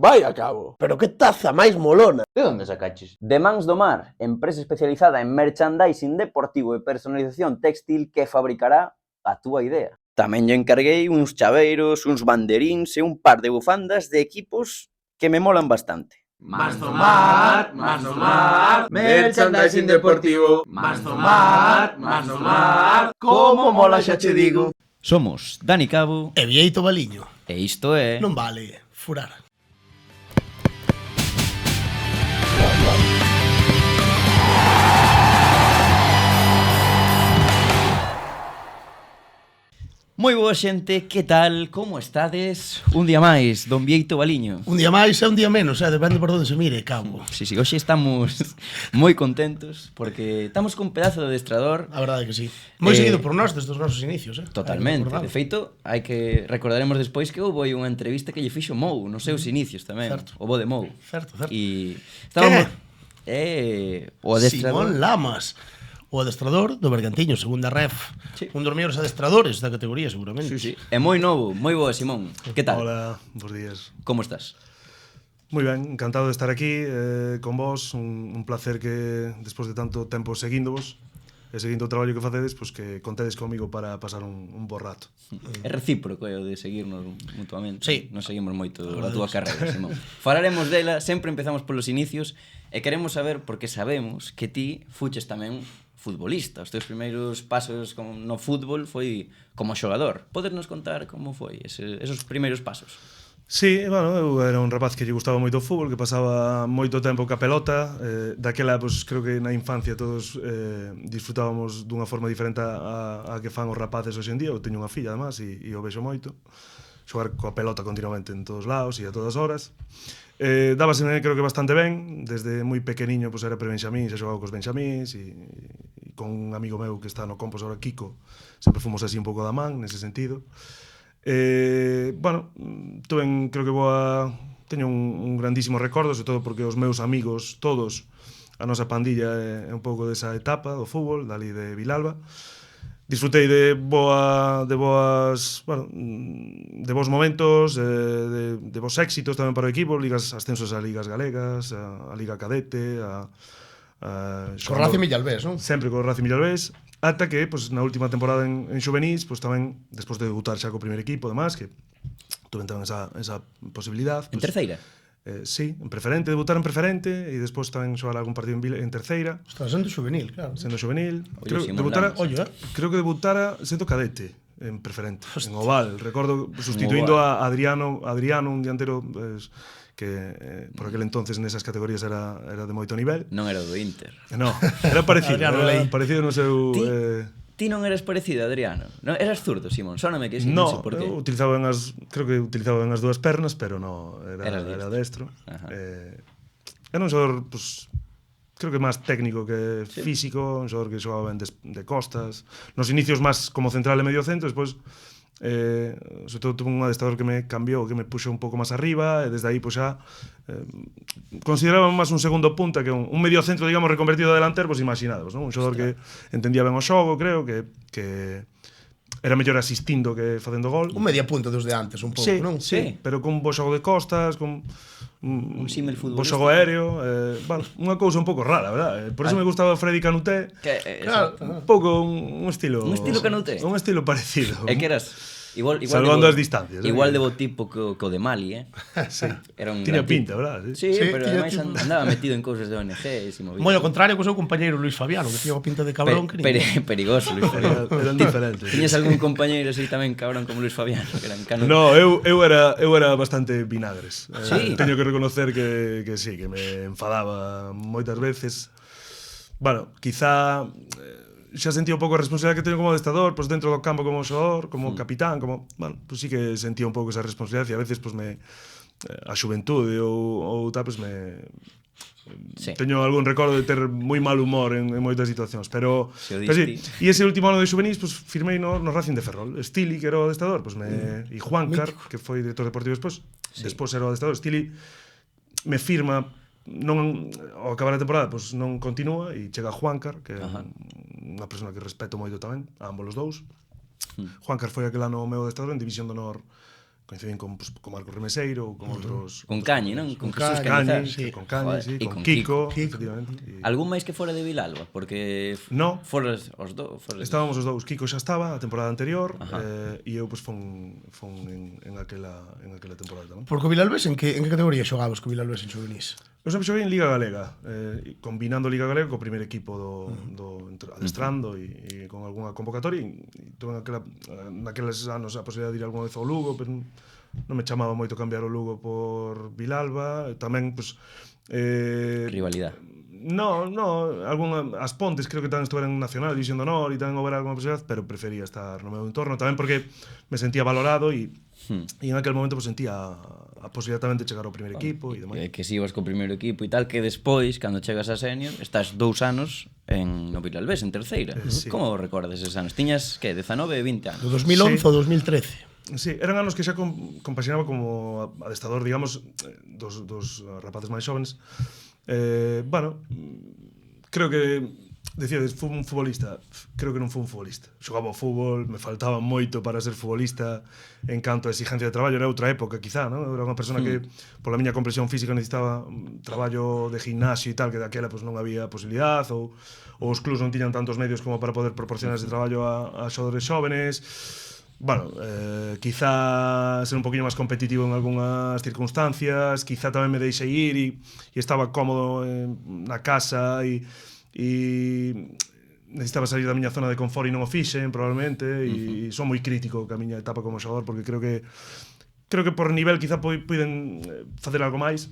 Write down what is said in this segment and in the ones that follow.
Vai a cabo. Pero que taza máis molona. De onde sacaches? De Mans do Mar, empresa especializada en merchandising deportivo e personalización textil que fabricará a túa idea. Tamén lle encarguei uns chaveiros, uns banderíns e un par de bufandas de equipos que me molan bastante. Mans do Mar, merchandising deportivo. Mans do Mar, como mola xa che digo. Somos Dani Cabo E Vieito Baliño. e isto é... Non vale furar. Moi boa xente, que tal? Como estades? Un día máis, don Vieito Baliño. Un día máis e un día menos, depende por onde se mire, Cabo. Sí, hoxe estamos moi contentos porque estamos con pedazo de adestrador. A verdade que sí. Moi seguido por nós desde os nosos inicios, Totalmente. De feito, hai que recordaremos despois que houve unha entrevista que lle fixo Mou nos seus inicios tamén. Certo. O bo de Mou. Certo. E estábamos... o adestrador. Simón Lamas. O adestrador do Bergantiño, segunda ref. Sí. Un dos mellores adestradores da categoría, seguramente. Sí. É moi novo, moi boa, Simón. Que tal? Hola, bons días. Como estás? Moi ben, encantado de estar aquí con vos, un placer que despois de tanto tempo seguíndovos e seguindo o traballo que facedes, pois que contedes comigo para pasar un bo rato. É recíproco o de seguirnos mutuamente. Sí. Nos seguimos moito a túa carreira, Simón. Falaremos dela, sempre empezamos polos inicios e queremos saber, porque sabemos que ti fuches tamén futbolista. Os teus primeiros pasos no fútbol foi como xogador. Podernos contar como foi esos primeiros pasos? Sí, bueno, eu era un rapaz que lle gustaba moito o fútbol, que pasaba moito tempo ca pelota. Daquela, pues, creo que na infancia todos disfrutábamos dunha forma diferente a que fan os rapaces hoxe en día. Eu teño unha filla, además, e o vexo moito. Xogar coa pelota continuamente en todos lados e a todas horas. Dábase, creo que bastante ben. Desde moi pequeniño, pues, era pre-benxamín, xa xogaba cos benxamíns e con un amigo meu que está no Compos ahora, Kiko, sempre fomos así un pouco da man, nese sentido. Bueno, creo que teño un grandísimo recordo, sobre todo porque os meus amigos, todos, a nosa pandilla é un pouco desa etapa do fútbol, dali de Vilalba. Disfrutei de bons momentos, de bons éxitos tamén para o equipo, ligas ascensos a ligas galegas, a Liga Cadete, Co Racing Villalbés, non? Sempre co Racing Villalbés, ata que, pues, na última temporada en xuvenís, pues, tamén, despois de debutar xa co primer equipo, además, que tuve tamén esa posibilidad. En terceira? Sí, en preferente, debutar en preferente e despois tamén xogar algún partido en terceira. Ostras, sendo xuvenil, claro. Sendo xuvenil. Creo que debutara sendo cadete en preferente, en Oval. Recordo sustituindo a Adriano, un diantero que por aquel entonces nesas categorías era de moito nivel. Non era do Inter. No, era parecido, parecido no seu... Ti non eras parecido, Adriano? Non, eras zurdo, Simón, sóname que sí, non sei por qué. Creo que utilizaba ben as dúas pernas, pero no, era destro. Era un xogador, pues, creo que máis técnico que físico, un xogador que xogaba ben de costas. Nos inicios máis como central e medio centro, despois sobre todo tuve un adestrador que me cambiou, que me puxo un pouco máis arriba, e desde aí pois xa consideraba máis un segundo punta que un medio centro, digamos, reconvertido a delanter, pois imaginadvos, non? Un xogador que entendía ben o xogo, creo que era mellor asistindo que facendo gol. Un media punta dos de antes, un pouco, non? Sí, pero con bo xogo de costas, con un símil futbolista. Bo xogo aéreo, unha cousa un pouco rara, verdad? Por eso me gustaba Freddy Canuté. Un pouco un estilo... Un estilo Canuté? Un estilo parecido. É que eras... Igual salvando as distancias. Igual de bo tipo co de Mali, Sí. Tiña pinta, verdad? Sí, pero ademais andaba metido en cousas de ONGs e movidas. Moi ao contrario co seu compañeiro Luis Fabiano, que tiña pinta de cabrón que perigoso, Luis Fabiano. Eran diferentes. Tiñas algún compañeiro así tamén cabrón como Luis Fabiano, que eran canutos? No, eu era bastante vinagres. Sí. Teño que reconocer que sí, que me enfadaba moitas veces. Bueno, quizá xa sentía un pouco a responsabilidade que teño como adestrador, pois dentro do campo como xogador, como capitán, como, bueno, pois sí que sentía un pouco esa responsabilidade e a veces pois a xuventude ou tal, pois teño algún recordo de ter moi mal humor en moitas situacións, pero sí, e ese último ano de xuvenís, pois firmei no Racing de Ferrol. Stili, que era o adestrador, pois e Juancar, que foi director deportivo despois era o adestrador. Stili me firma, non ao acabar a temporada, pois non continúa e chega Juancar, que é unha persona que respeto moito tamén, a ambos os dous. Juancar foi aquel ano o meu adestrador en División de Honor coincidín con Marcos Remeseiro ou con outros... Con Cañi, non? Con Jesús Cañi, Cañizar. sí, con Cañi, Joder, sí, e con Kiko, Kiko. efectivamente. E- Algún máis que fora de Vilalba? Porque No. foras os dous. Estábamos os dous, Kiko xa estaba a temporada anterior Ajá. e eu fon en aquela temporada tamén. Porque o Vilalbés, en que categoría xogabas co Vilalbés en xuvenís? Eu sempre xoguei en Liga Galega, combinando Liga Galega co primeiro equipo do adestrando e con algunha convocatoria e tuve naqueles anos a posibilidade de ir algunha vez ao Lugo, pero non me chamaba moito cambiar o Lugo por Vilalba, tamén pues Rivalidade. No, as Pontes creo que tamén estuveran en Nacional, División de Honor e tamén houber alguna posibilidade, pero prefería estar no meu entorno, tamén porque me sentía valorado e en aquel momento pues, sentía a posibilidade tamén de chegar ao primeiro equipo e demais. Que si ibas co primeiro equipo e tal, que despois, cando chegas a senior, estás 2 anos no Vilalbés, en terceira. Sí. Como recordas eses anos? Tiñas, que, 19 e 20 anos? Do 2011 Sí. ao 2013. Sí, eran anos que xa compaginaba como adestador, digamos, dos rapaces máis xóvenes. Bueno, creo que decíades, fui un futbolista. Creo que non fui un futbolista. Xogaba ao fútbol, me faltaba moito para ser futbolista en canto a exigencia de traballo. Era outra época, quizá, non? Era unha persona que, pola miña compresión física, necesitaba un traballo de gimnasio e tal, que daquela pues, non había posibilidade, ou os clubs non tiñan tantos medios como para poder proporcionar ese traballo a xogadores xóvenes. Bueno, quizá ser un poquinho máis competitivo en algunhas circunstancias, quizá tamén me deixei ir e estaba cómodo na casa e necesitaba salir da miña zona de confort e non o fixen, probablemente, e son moi crítico ca miña etapa como xogador porque creo que por nivel quizá puiden facer algo máis.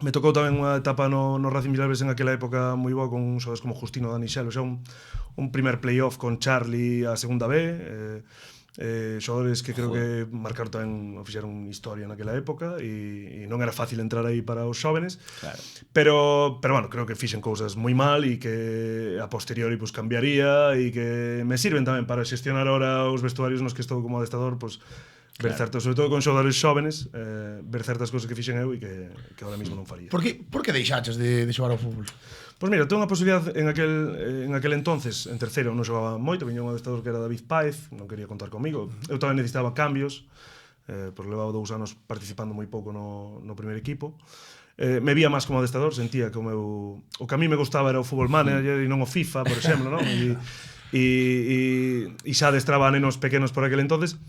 Me tocou tamén unha etapa no Racing Vilalbés en aquela época moi boa con xogadores como Justino Danixelo, xa un primer playoff con Charlie a segunda B, xogadores que creo que marcaron tamén ou fixeron historia naquela época e non era fácil entrar aí para os xóvenes, Claro. pero bueno, creo que fixen cousas moi mal e que a posteriori pues, cambiaría e que me sirven tamén para xestionar ahora os vestuarios nos que estou como adestador, pues, ver certos, sobre todo con xogadores xóvenes, ver certas cousas que fixen eu e que ahora mesmo non faría. Por que deixaches de xogar ao fútbol? Pois mira, tuve unha posibilidade en aquel entonces, en terceiro non xogaba moito, viña un adestador que era David Páez, non quería contar comigo. Eu tamén necesitaba cambios, porque levaba 2 anos participando moi pouco no primeiro equipo. Me vía máis como adestador, sentía que o que a mí me gustaba era o fútbol manager e non o FIFA, por exemplo, non? E xa adestraba a nenos pequenos por aquel entonces,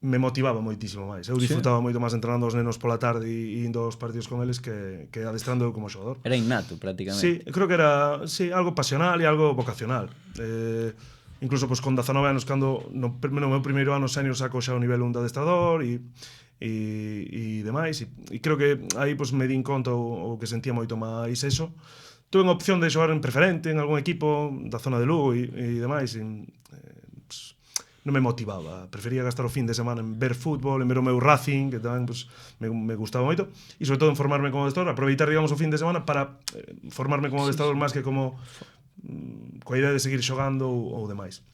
me motivaba moitísimo máis. Eu disfrutaba moito máis entrenando os nenos pola tarde e indo aos partidos con eles que adestrando eu como xogador. Era innato, prácticamente. Sí, creo que era algo pasional e algo vocacional. Incluso pues, con 19 anos, cando no meu primeiro ano senior saco xa o nivel 1 de adestrador e demais. E creo que aí pues, me din conta o que sentía moito máis eso. Tuve unha opción de xogar en preferente en algún equipo da zona de Lugo e demais. Non me motivaba, prefería gastar o fin de semana en ver fútbol, en ver o meu Racing, que tamén pues, me gustaba moito, e sobre todo en formarme como adestrador, aproveitar, digamos, o fin de semana para formarme como adestrador máis que como coa idea de seguir xogando ou demais.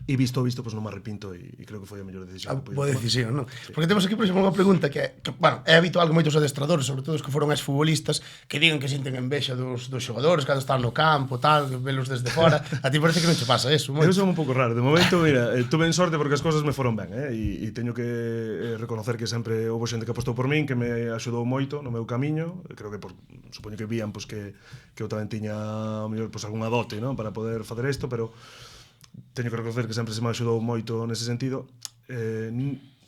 E visto, pues non me arrepinto e creo que foi a mellor decisión. Boa decisión, non? Sí. Porque temos aquí, por exemplo, unha pregunta que bueno, é habitual que moitos adestradores, sobre todo os que foron ex-futbolistas, que digan que sinten envexa dos xogadores cando están no campo, tal, que velos desde fora. A ti parece que non che pasa eso, moito. Eu son un pouco raro. De momento, mira, tuve en sorte porque as cousas me foron ben, e teño que reconocer que sempre houve xente que apostou por min, que me axudou moito no meu camiño. Creo que supoño que vían pues, que eu tamén tiña mellor pues, algunha dote, ¿no? Para poder facer isto, pero teño que reconocer que sempre se me axudou moito nese sentido.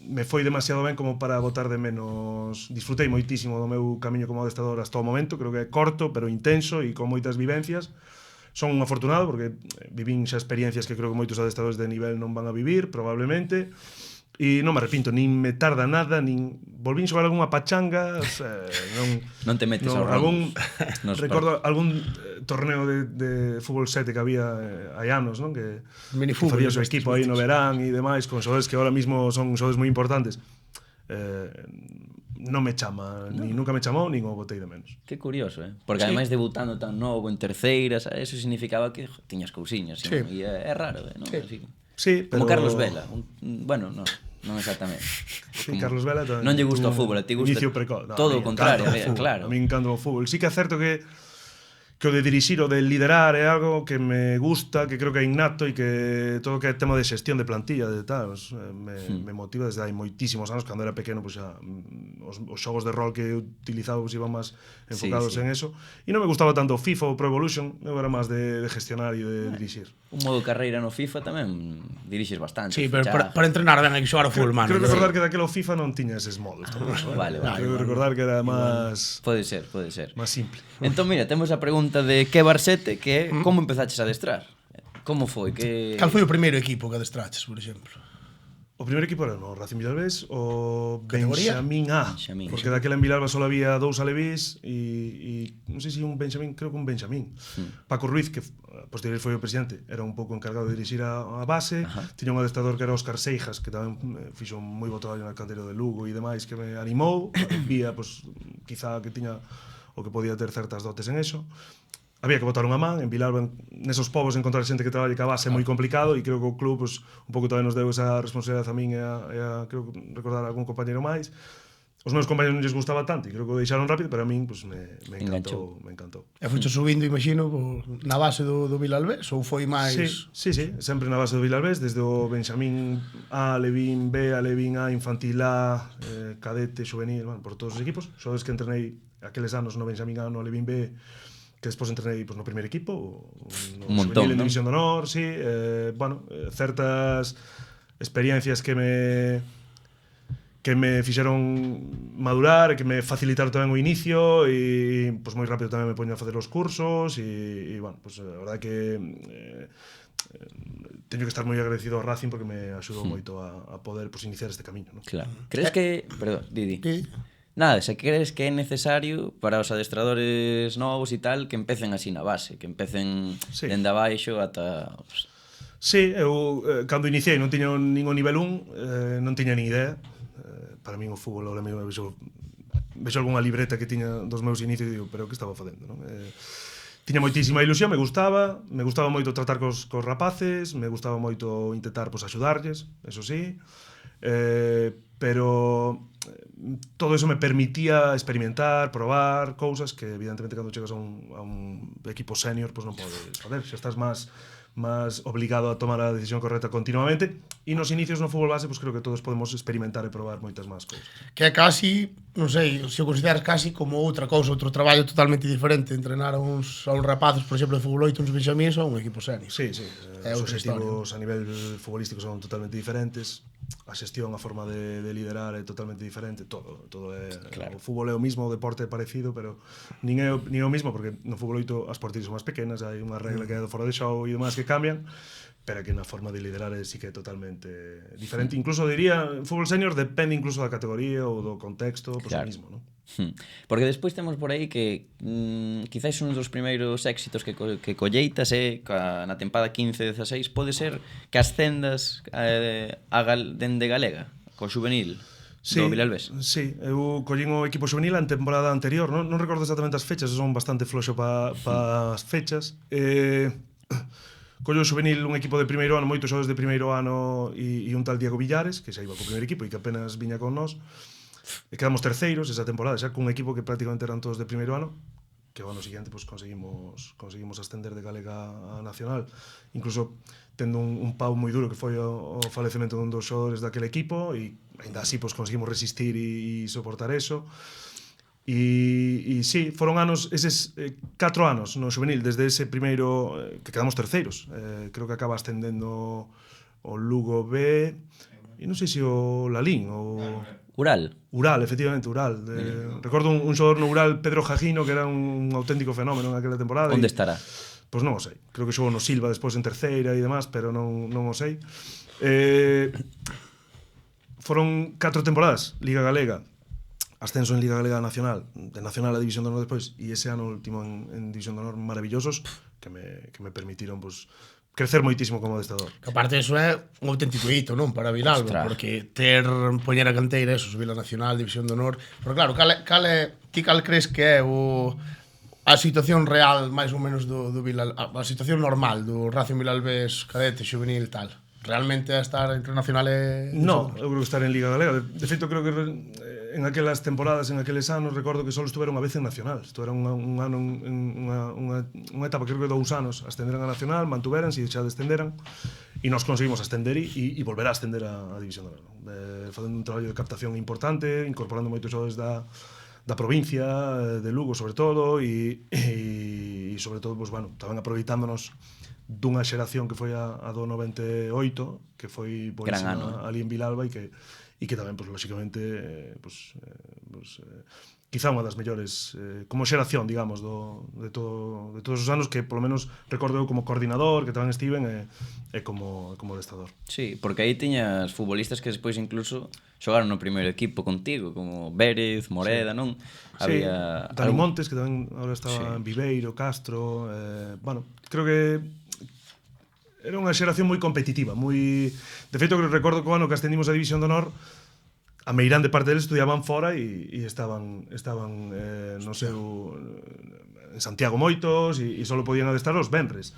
Me foi demasiado ben como para botar de menos. Disfrutei moitísimo do meu camiño como adestrador hasta o momento. Creo que é corto, pero intenso e con moitas vivencias. Son un afortunado porque vivín xa experiencias que creo que moitos adestradores de nivel non van a vivir, probablemente. E non me arrepinto, nin me tarda nada, nin volvín xogar algunha pachanga, o sea, non te metes ao ramos. Recordo algún torneo de fútbol 7 que había hai anos, non? Que facía o seu equipo aí no verán e demais, con xogadores que ahora mismo son xogadores moi importantes. Non me chama, ni nunca me chamou, nin o botei de menos. Que curioso, Porque ademais debutando tan novo en terceiras, eso significaba que tiñas cousiñas, sí. E é raro, non? Sí. Sí, pero... Como Carlos Vela, bueno, non exactamente. Sí, Carlos Vela tamén. Non lle gusta o fútbol, a ti gusta inicio precoz. todo o contrario, claro. A min encanta o fútbol. Sí que é certo que o de dirixir, o de liderar é algo que me gusta, que creo que é innato e que todo o que é tema de xestión de plantilla de tal, me motiva desde hai moitísimos anos. Cando era pequeno, pues xa os xogos de rol que utilizaba pues, iban máis enfocados en eso, e non me gustaba tanto o FIFA ou Pro Evolution, eu era máis de gestionar e de dirixir. Un modo carreira no FIFA tamén dirixes bastante. Sí, pero para entrenar ben hai que xogar a full, mano. Creo recordar que daquelo FIFA non tiña eses modos. Vale. Creo recordar que era máis Pode ser. máis simple. Entón, mira, temos a pregunta de que Barsete, que é como empezaches a adestrar? Como foi? Que... Cal foi o primeiro equipo que adestraches, por exemplo? O primeiro equipo era no Racing Vilalbés, o Categoría? Benxamín A, Benxamín. porque daquela en Vilalba só había 2 alevís e non sei se un Benxamín, creo que un Benxamín. Paco Ruiz, que posterior foi o presidente, era un pouco encargado de dirixir a base. Tiña un adestrador que era Óscar Seijas, que tamén fixo moi bo traballo na canteira de Lugo e demais, que me animou, vía, pues, quizá que tiña o que podía ter certas dotes en eso. Había que botar unha man, en Vilalba, nesos povos, encontrar xente que traballe ca base é moi complicado, e creo que o club pues, un pouco tamén nos deu esa responsabilidade a min e a creo, recordar a algún compañero máis. Os meus compañeros non lles gustaba tanto e creo que o deixaron rápido, pero a min pues, me encantou. E fucho subindo, imagino, na base do Vilalbés, ou foi máis... Sí, sempre na base do Vilalbés, desde o Benxamín A, Levín B, a Levín A, Infantil A, Cadete, Xuvenil, bueno, por todos os equipos. Sabes que entrenei aqueles anos no Benxamín A, no Levín B, que despois entrenei pues, no primeiro equipo, no un montón, Xuvenil en ¿no? División de Honor, sí, certas experiencias que me fixeron madurar e que me facilitaron tamén o inicio e pues, moi rápido tamén me poño a facer os cursos e bueno, pues, a verdade que teño que estar moi agradecido ao Racing porque me axudou moito a poder pues, iniciar este camiño, ¿no? Claro. Crees que... Perdón, Didi. Sí. Nada, se crees que é necesario para os adestradores novos e tal que empecen así na base, que empecen dende abaixo ata... Sí, eu cando iniciei non tiña nin o nivel 1, non tiña nin idea. Para min o fútbol, ahora mesmo vexo algunha libreta que tiña dos meus inicios e digo, pero que estaba facendo, non? Tiña moitísima ilusión, me gustaba moito tratar cos rapaces, me gustaba moito intentar pues, axudarlles, eso sí, pero todo eso me permitía experimentar, probar cousas que evidentemente cando chegas a un equipo senior pues non podes fazer, xa estás máis obligado a tomar a decisión correcta continuamente e nos inicios no fútbol base pues creo que todos podemos experimentar e probar moitas máis cousas. Que é casi, non sei, se o consideras casi como outra cousa, outro traballo totalmente diferente, entrenar a uns rapaces, por exemplo, de fútbol 8, uns benxamíns ou un equipo senior. Sí, É os outra objetivos a nivel futbolístico son totalmente diferentes, a xestión, a forma de liderar é totalmente diferente, todo é claro. O fútbol é o mismo, o deporte é parecido, pero nin é o mismo porque no fútbol 8 as partidas son máis pequenas, hai unha regla que é do fora de xogo e demais que cambian, pero que na forma de liderar sí que é totalmente diferente. Incluso diría, en fútbol senior depende incluso da categoría ou do contexto, pues claro. O mismo, non? Porque despois temos por aí que quizáis un dos primeiros éxitos que colleitas na tempada 15-16 pode ser que ascendas dende Galega, co xuvenil do Vilalbés. Sí, eu collín o equipo xuvenil en temporada anterior, non recordo exactamente as fechas, son bastante floxo pa as fechas. Collo o xuvenil un equipo de primeiro ano, moitos xogadores de primeiro ano e un tal Diego Villares, que xa iba co primeiro equipo e que apenas viña con nós. E quedamos terceiros esa temporada, xa cun equipo que prácticamente eran todos de primeiro ano, que o ano seguinte pues, conseguimos ascender de Galega a Nacional, incluso tendo un pau moi duro que foi o falecemento dun dos xogadores daquele equipo e ainda así pues, conseguimos resistir e soportar eso. E sí, foron anos, eses 4 anos no xuvenil, desde ese primeiro que quedamos terceiros, creo que acaba ascendendo o Lugo B e non sei se o Lalín ou... Ural, efectivamente, Ural. Recordo un xogador no Ural, Pedro Jajino, que era un auténtico fenómeno naquela temporada. Onde estará? Pois non o sei. Creo que xogou no Silva despois en terceira e demás, pero non o sei. Foron 4 temporadas, Liga Galega, ascenso en Liga Galega Nacional, de Nacional a División de Honor despois, e ese ano último en División de Honor maravillosos, que me permitiron, pues, crecer moitísimo como adestrador. Que aparte eso é un auténtico hito, non? Para Vilalba, porque poñer a canteira eso, subir a Nacional, División de Honor, porque claro, cal crees que é a situación real máis ou menos do Vilalba, a situación normal do Racing Vilalbés, cadete, xuvenil tal? Realmente a estar entre Nacional e... No, eu creo que estar en Liga Galega. De feito, creo que en aquelas temporadas, en aqueles anos, recordo que só estuveron unha vez en Nacional. Isto era un ano, unha etapa, creo que 2 anos, ascenderan a Nacional, mantuveran, e xa descenderan, e nós conseguimos ascender e volver a ascender a División de Honor. Facendo un traballo de captación importante, incorporando moitos xogadores da provincia, de Lugo sobre todo, e sobre todo, pues, bueno, tamén aproveitándonos dunha xeración que foi a do 98, que foi bonísima ali en Vilalba, e que tamén, pues, lógicamente, quizá unha das mellores como xeración, digamos, de todos os anos, que polo menos recordo eu como coordinador, que tamén estiven, e como adestrador. Sí, porque aí tiñas futbolistas que despois incluso xogaron no primeiro equipo contigo, como Vérez, Moreda, non? Había Dani Montes, que tamén agora estaba en Viveiro, Castro, bueno, creo que era unha xeración moi competitiva, moi... De feito, recordo que, ano que ascendimos a División de Honor, a meirán de parte deles estudiaban fora e estaban no seu... en Santiago moitos, e só podían adestrar os venres.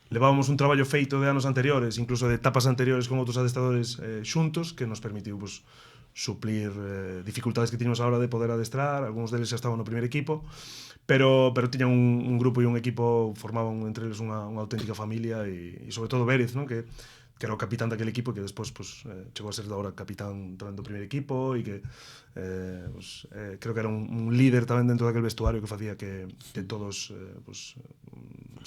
Levábamos un traballo feito de anos anteriores, incluso de etapas anteriores con outros adestradores xuntos, que nos permitiu, pues, suplir dificultades que tiñamos a hora de poder adestrar. Algúns deles xa estaban no primer equipo, pero tiñan un grupo e un equipo, formaban entre eles unha auténtica familia, e sobre todo Vérez, non? Que era o capitán daquele equipo, que despois, pues, chegou a ser agora capitán tamén do primer equipo, e que creo que era un líder tamén dentro daquele vestuario, que facía que todos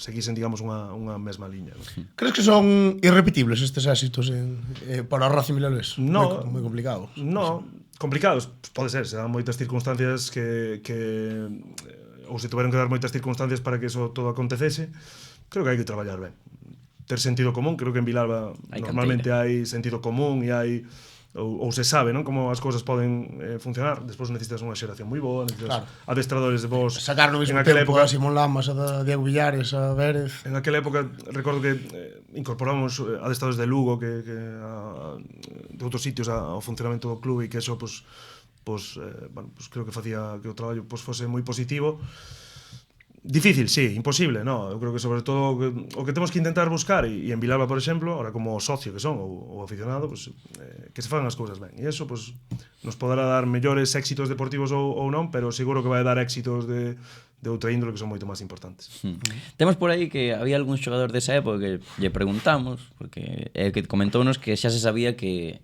seguisen, digamos, unha mesma liña, ¿no? Crees que son irrepetibles estes éxitos para o Racing Vilalbés? No, moi complicados. No, complicados, pode ser, se dan moitas circunstancias que ou se tuveron que dar moitas circunstancias para que eso todo acontecese. Creo que hai que traballar ben, ter sentido común. Creo que en Vilalba normalmente hai sentido común, e hai ou se sabe, non, como as cousas poden funcionar. Despois necesitas unha xeración moi boa, necesitas adestradores de vos. Sacar no mesmo tempo a Simón Lamas, a Diego Villares, a Vérez. En aquela época recordo que incorporamos adestradores de Lugo, que de outros sitios ao funcionamento do clube, e que eso, pues creo que facía que o traballo, pues, fose moi positivo. Difícil, sí, imposible, no. Eu creo que sobre todo o que temos que intentar buscar, e en Vilalba, por exemplo, ahora como socio que son, ou aficionado, pues, que se fagan as cousas ben, e eso, pues, nos poderá dar mellores éxitos deportivos ou non, pero seguro que vai dar éxitos de outra índole que son moito máis importantes. Temos por aí que había algún xogador desa época que lle preguntamos, porque que comentounos que xa se sabía que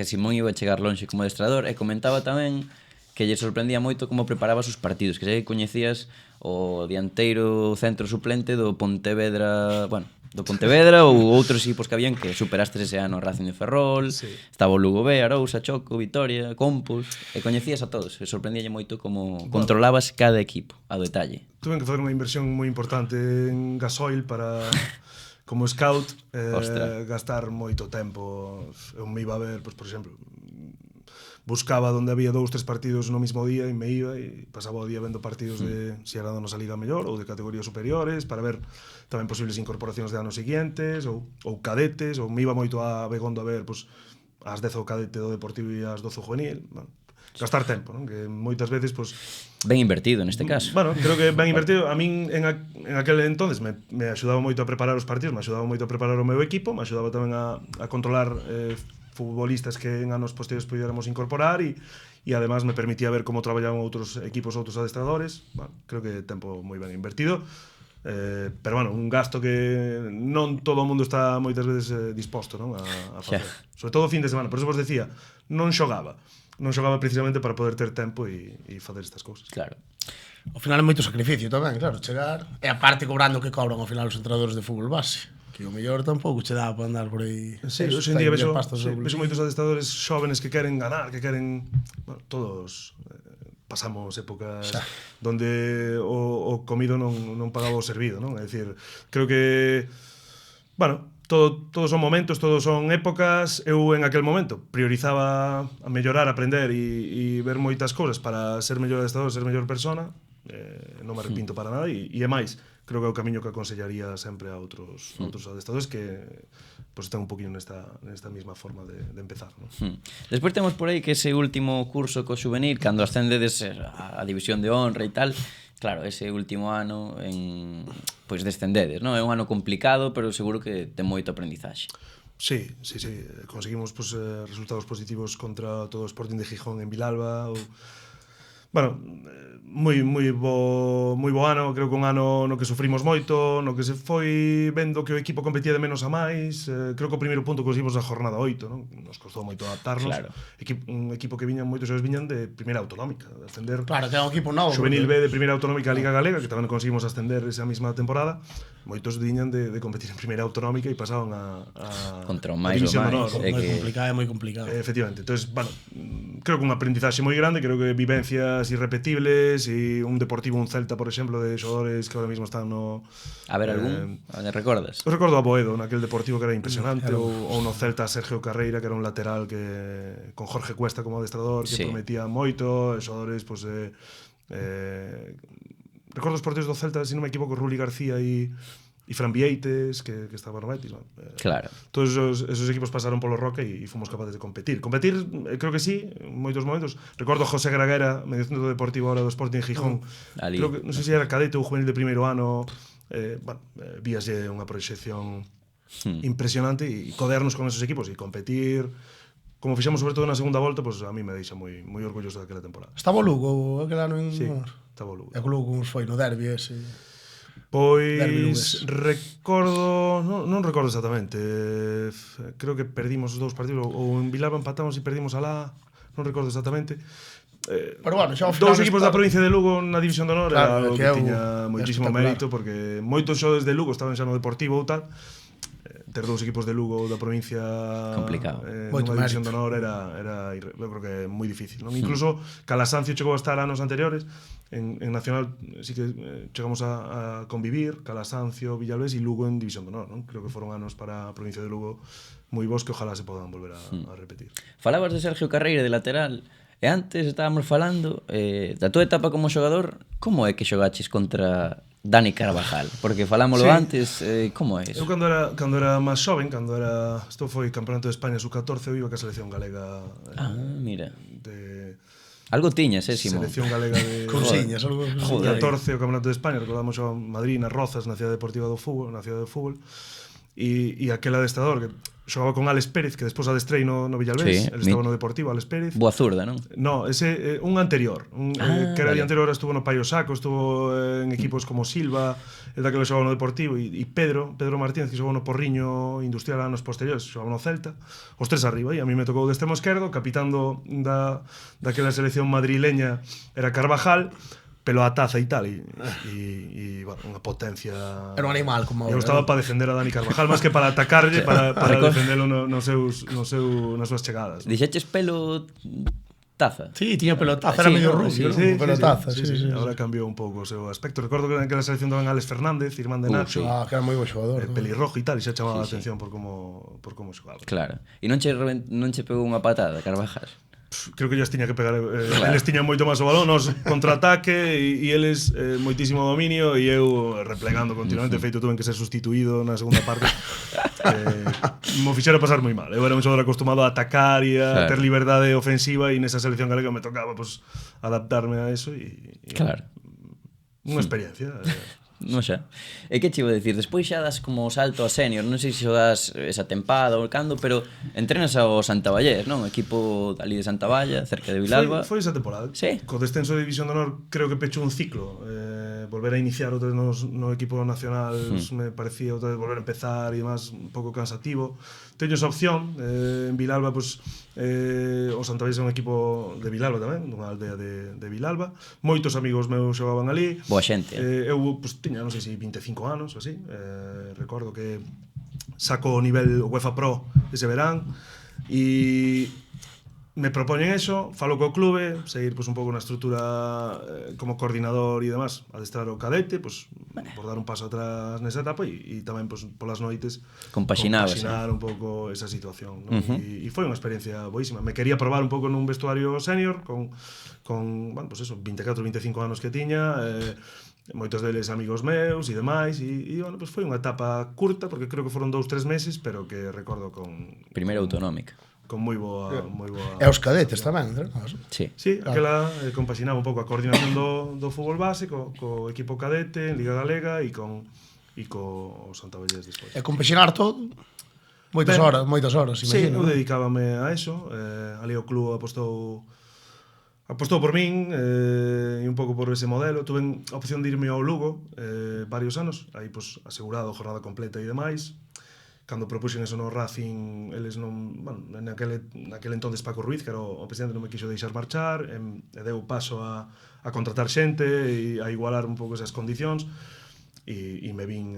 Simón iba a chegar lonxe como adestrador, e comentaba tamén que lle sorprendía moito como preparaba os partidos, que xa coñecías o dianteiro centro suplente do Pontevedra, bueno, do Pontevedra ou outros equipos que habían, que superaste ese ano Racing de Ferrol, estaba o Lugo B, Arousa, Choco, Vitoria, Compos, e coñecías a todos, e sorprendíalle moito como controlabas cada equipo a detalle. Tuve que facer unha inversión moi importante en gasoil para como scout, gastar moito tempo. Eu me iba a ver, pues, por exemplo, buscaba onde había 2, 3 partidos no mismo día, e me iba e pasaba o día vendo partidos de si era da nosa liga mellor ou de categorías superiores, para ver tamén posibles incorporacións de anos seguintes ou cadetes, ou me iba moito a Begondo a ver, pues, as 10 o cadete do Deportivo e as 12 o juvenil. Bueno, gastar tempo, non? Que moitas veces, pues, ben invertido neste caso. Bueno, creo que ben invertido. A min en aquel entonces me axudaba moito a preparar os partidos, me axudaba moito a preparar o meu equipo, me axudaba tamén a controlar futbolistas que en anos posteriores pudiéramos incorporar, e además me permitía ver como traballaban outros equipos, outros adestradores. Bueno, creo que tempo moi ben invertido, pero bueno, un gasto que non todo o mundo está moitas veces disposto, non, a facer. Sobre todo o fin de semana. Por eso vos decía, non xogaba precisamente para poder ter tempo e facer estas cousas. Claro. Ao final é moito sacrificio tamén, claro, chegar, e aparte cobrando que cobran ao final os entrenadores de fútbol base, que o mellor tampouco che dá para andar por aí. Sí, hoxe en día vexo moitos adestradores xóvenes que queren ganar, que queren, bueno, todos pasamos épocas donde o comido non pagaba o servido, non? É dicir, creo que, bueno, todos son momentos, todos son épocas. Eu en aquel momento priorizaba a mellorar, aprender e ver moitas cousas para ser mellor adestrador, ser mellor persona. Non me arrepinto para nada, e é máis, creo que é o camiño que aconsellaría sempre a outros adestradores que, pues, están un poquinho nesta mesma forma de empezar, ¿no? Despois temos por aí que ese último curso co xuvenil, cando ascendedes a División de Honra e tal, claro, ese último ano pois descendedes, non? É un ano complicado, pero seguro que ten moito aprendizaxe. Sí, conseguimos pues, resultados positivos contra todo o Sporting de Gijón en Vilalba. Bueno, moi bo ano, creo que un ano no que sufrimos moito, no que se foi vendo que o equipo competía de menos a máis. Creo que o primeiro punto conseguimos na jornada 8, non? Nos costou moito adaptarnos. Claro. Un equipo que moitos xogadores viñan de primeira autonómica, de ascender. Claro, que é un equipo novo. Juvenil B de primeira autonómica a Liga Galega, que tamén conseguimos ascender esa mesma temporada. Moitos viñan de competir en primeira autonómica e pasaban a contra o máis División o máis. de Honor. É moi complicado. Efectivamente. Entonces, bueno, creo que un aprendizaxe moi grande, creo que vivencias irrepetibles e un Deportivo, un Celta, por exemplo, de xogadores que ahora mismo están no... A ver, algún? Recordas? Eu recordo a Boedo, naquel Deportivo que era impresionante, ou no Celta Sergio Carreira, que era un lateral que con Jorge Cuesta como adestrador, que prometía moito, xogadores, pues, recordo os porteros do Celta, se non me equivoco, Ruli García e Fran Vieites, que estaba no Betis. Claro. Todos esos equipos pasaron polo Roca e fomos capaces de competir. Competir, creo que sí, en moitos momentos. Recordo a José Graguera, medio centro deportivo ahora do Sporting Gijón. Creo que, non sei se era cadete ou juvenil de primeiro ano. Víase unha proxección impresionante e codernos con esos equipos e competir. Como fixamos sobre todo na segunda volta, pues a mí me deixa moi orgulloso daquela temporada. Estaba o Lugo aquel ano en... Sí, estaba o Lugo. E o Lugo foi no derbi ese... Pois recordo, non recordo exactamente. Creo que perdimos os dous partidos, ou en Vilalba empatamos e perdimos alá, non recordo exactamente. Pero bueno, xa ao final dous equipos da provincia de Lugo na División de Honor, claro, era algo que tiña moitísimo mérito, porque moitos xogadores de Lugo estaban xa no Deportivo ou tal. Ter dous equipos de Lugo da provincia complicado. Nunha División de Honor era eu creo que é moi difícil, non? Incluso Calasancio chegou a estar anos anteriores en Nacional, sí que chegamos a convivir Calasancio, Villalbés e Lugo en División de Honor, non? Creo que foron anos para a provincia de Lugo moi bons que ojalá se podan volver a repetir. Falabas de Sergio Carreira de lateral e antes estábamos falando da tua etapa como xogador. Como é que xogaches contra Dani Carvajal? Porque falámoslo antes, como é eso? Eu cando era máis xoven, isto foi Campeonato de España sub-14, eu iba ca selección galega. Mira. De algo tiñas, Simón. Selección galega de cousiñas, algo. Joder. 14 o Campeonato de España, recordamos a Madrid, nas Rozas, na Cidade Deportiva do Fútbol, na Cidade do Fútbol. E aquel adestrador que xogaba con Alex Pérez, que despois adestrei no Villalbés, el estaba no Deportivo, Alex Pérez. Boa zurda, non? No, ese un anterior, que era dianteiro, ahora estuvo no Paio Saco, estuvo en equipos como Silva, el daquele xogaba no Deportivo, e Pedro Martínez, que xogaba no Porriño Industrial anos posteriores, xogaba no Celta, os tres arriba, e a mí me tocou de extremo esquerdo, capitando daquela selección madrileña era Carvajal, pelo a taza e tal, e bueno, unha potencia. Era un animal, como eu estaba para defender a Dani Carvajal, máis que para atacarlle, para defendelo nas súas chegadas. Dixeches pelo taza? Sí, tiña pelo taza, era medio rubio, pelo taza. Ahora cambiou un pouco o seu aspecto. Recordo que naquela selección daban Alex Fernández, irmán de Nacho, que era moi bo xogador, pelirrojo e tal, e xa chamaba a atención por como xogaba. Claro. E non che pegou unha patada, Carvajal? Creo que ellas tiña que pegar, eles tiñan moito máis o balón, nos contraataque e eles moitísimo dominio e eu replegando continuamente, feito tuve que ser sustituído na segunda parte. Mo fixera pasar moi mal. Eu era un xogador acostumado a atacar e a ter liberdade ofensiva e nesa selección galega me tocaba pues, adaptarme a eso e claro. Unha experiencia. Non xa. E que che iba a dicir? Despois xa das como salto a senior, non sei se xogas esa tempada ou cando, pero entrenas ao Santa Vallés, non? Equipo ali de Santa Valla, cerca de Vilalba. Foi esa temporada. Sí. Co descenso de División de Honor creo que pechou un ciclo. Volver a iniciar outra vez no equipo nacional me parecía outra vez volver a empezar e demás un pouco cansativo. Teño esa opción. En Vilalba, pues, o Santa Vallés é un equipo de Vilalba tamén, dunha aldea de Vilalba. Moitos amigos meus xogaban ali. Boa xente. Eu, pues, tiña, non sei se 25 anos ou así, recordo que saco o nivel UEFA Pro ese verán e me propoñen eso, falo co clube, seguir pues, un pouco na estrutura como coordinador e demás, adestrar o cadete, pues, por dar un paso atrás nesa etapa e tamén pues, polas noites compaxinar un pouco esa situación, ¿no? E foi unha experiencia boísima. Me quería probar un pouco nun vestuario senior con bueno, pues eso, 24, 25 anos que tiña, moitos deles amigos meus e demais e bueno, pues foi unha etapa curta porque creo que foron 2-3 meses, pero que recordo con primeira autonómica. Con moi boa. E os cadetes tamén, non? Sí. Sí, aquela compaxinaba un pouco a coordinación do fútbol base co equipo cadete en Liga Galega e co Santa Vallés despois. E compaxinar todo? Moitas horas, Sí, imagino. eu dedicábame a eso. Ali o club apostou por min e un pouco por ese modelo. Tuve a opción de irme ao Lugo varios anos, aí pues, asegurado jornada completa e demais. Cando propuxen eso no Racing, eles non, bueno, naquele entonces Paco Ruiz, que era o presidente, non me quixo deixar marchar, e deu paso a contratar xente e a igualar un pouco esas condicións. E me vin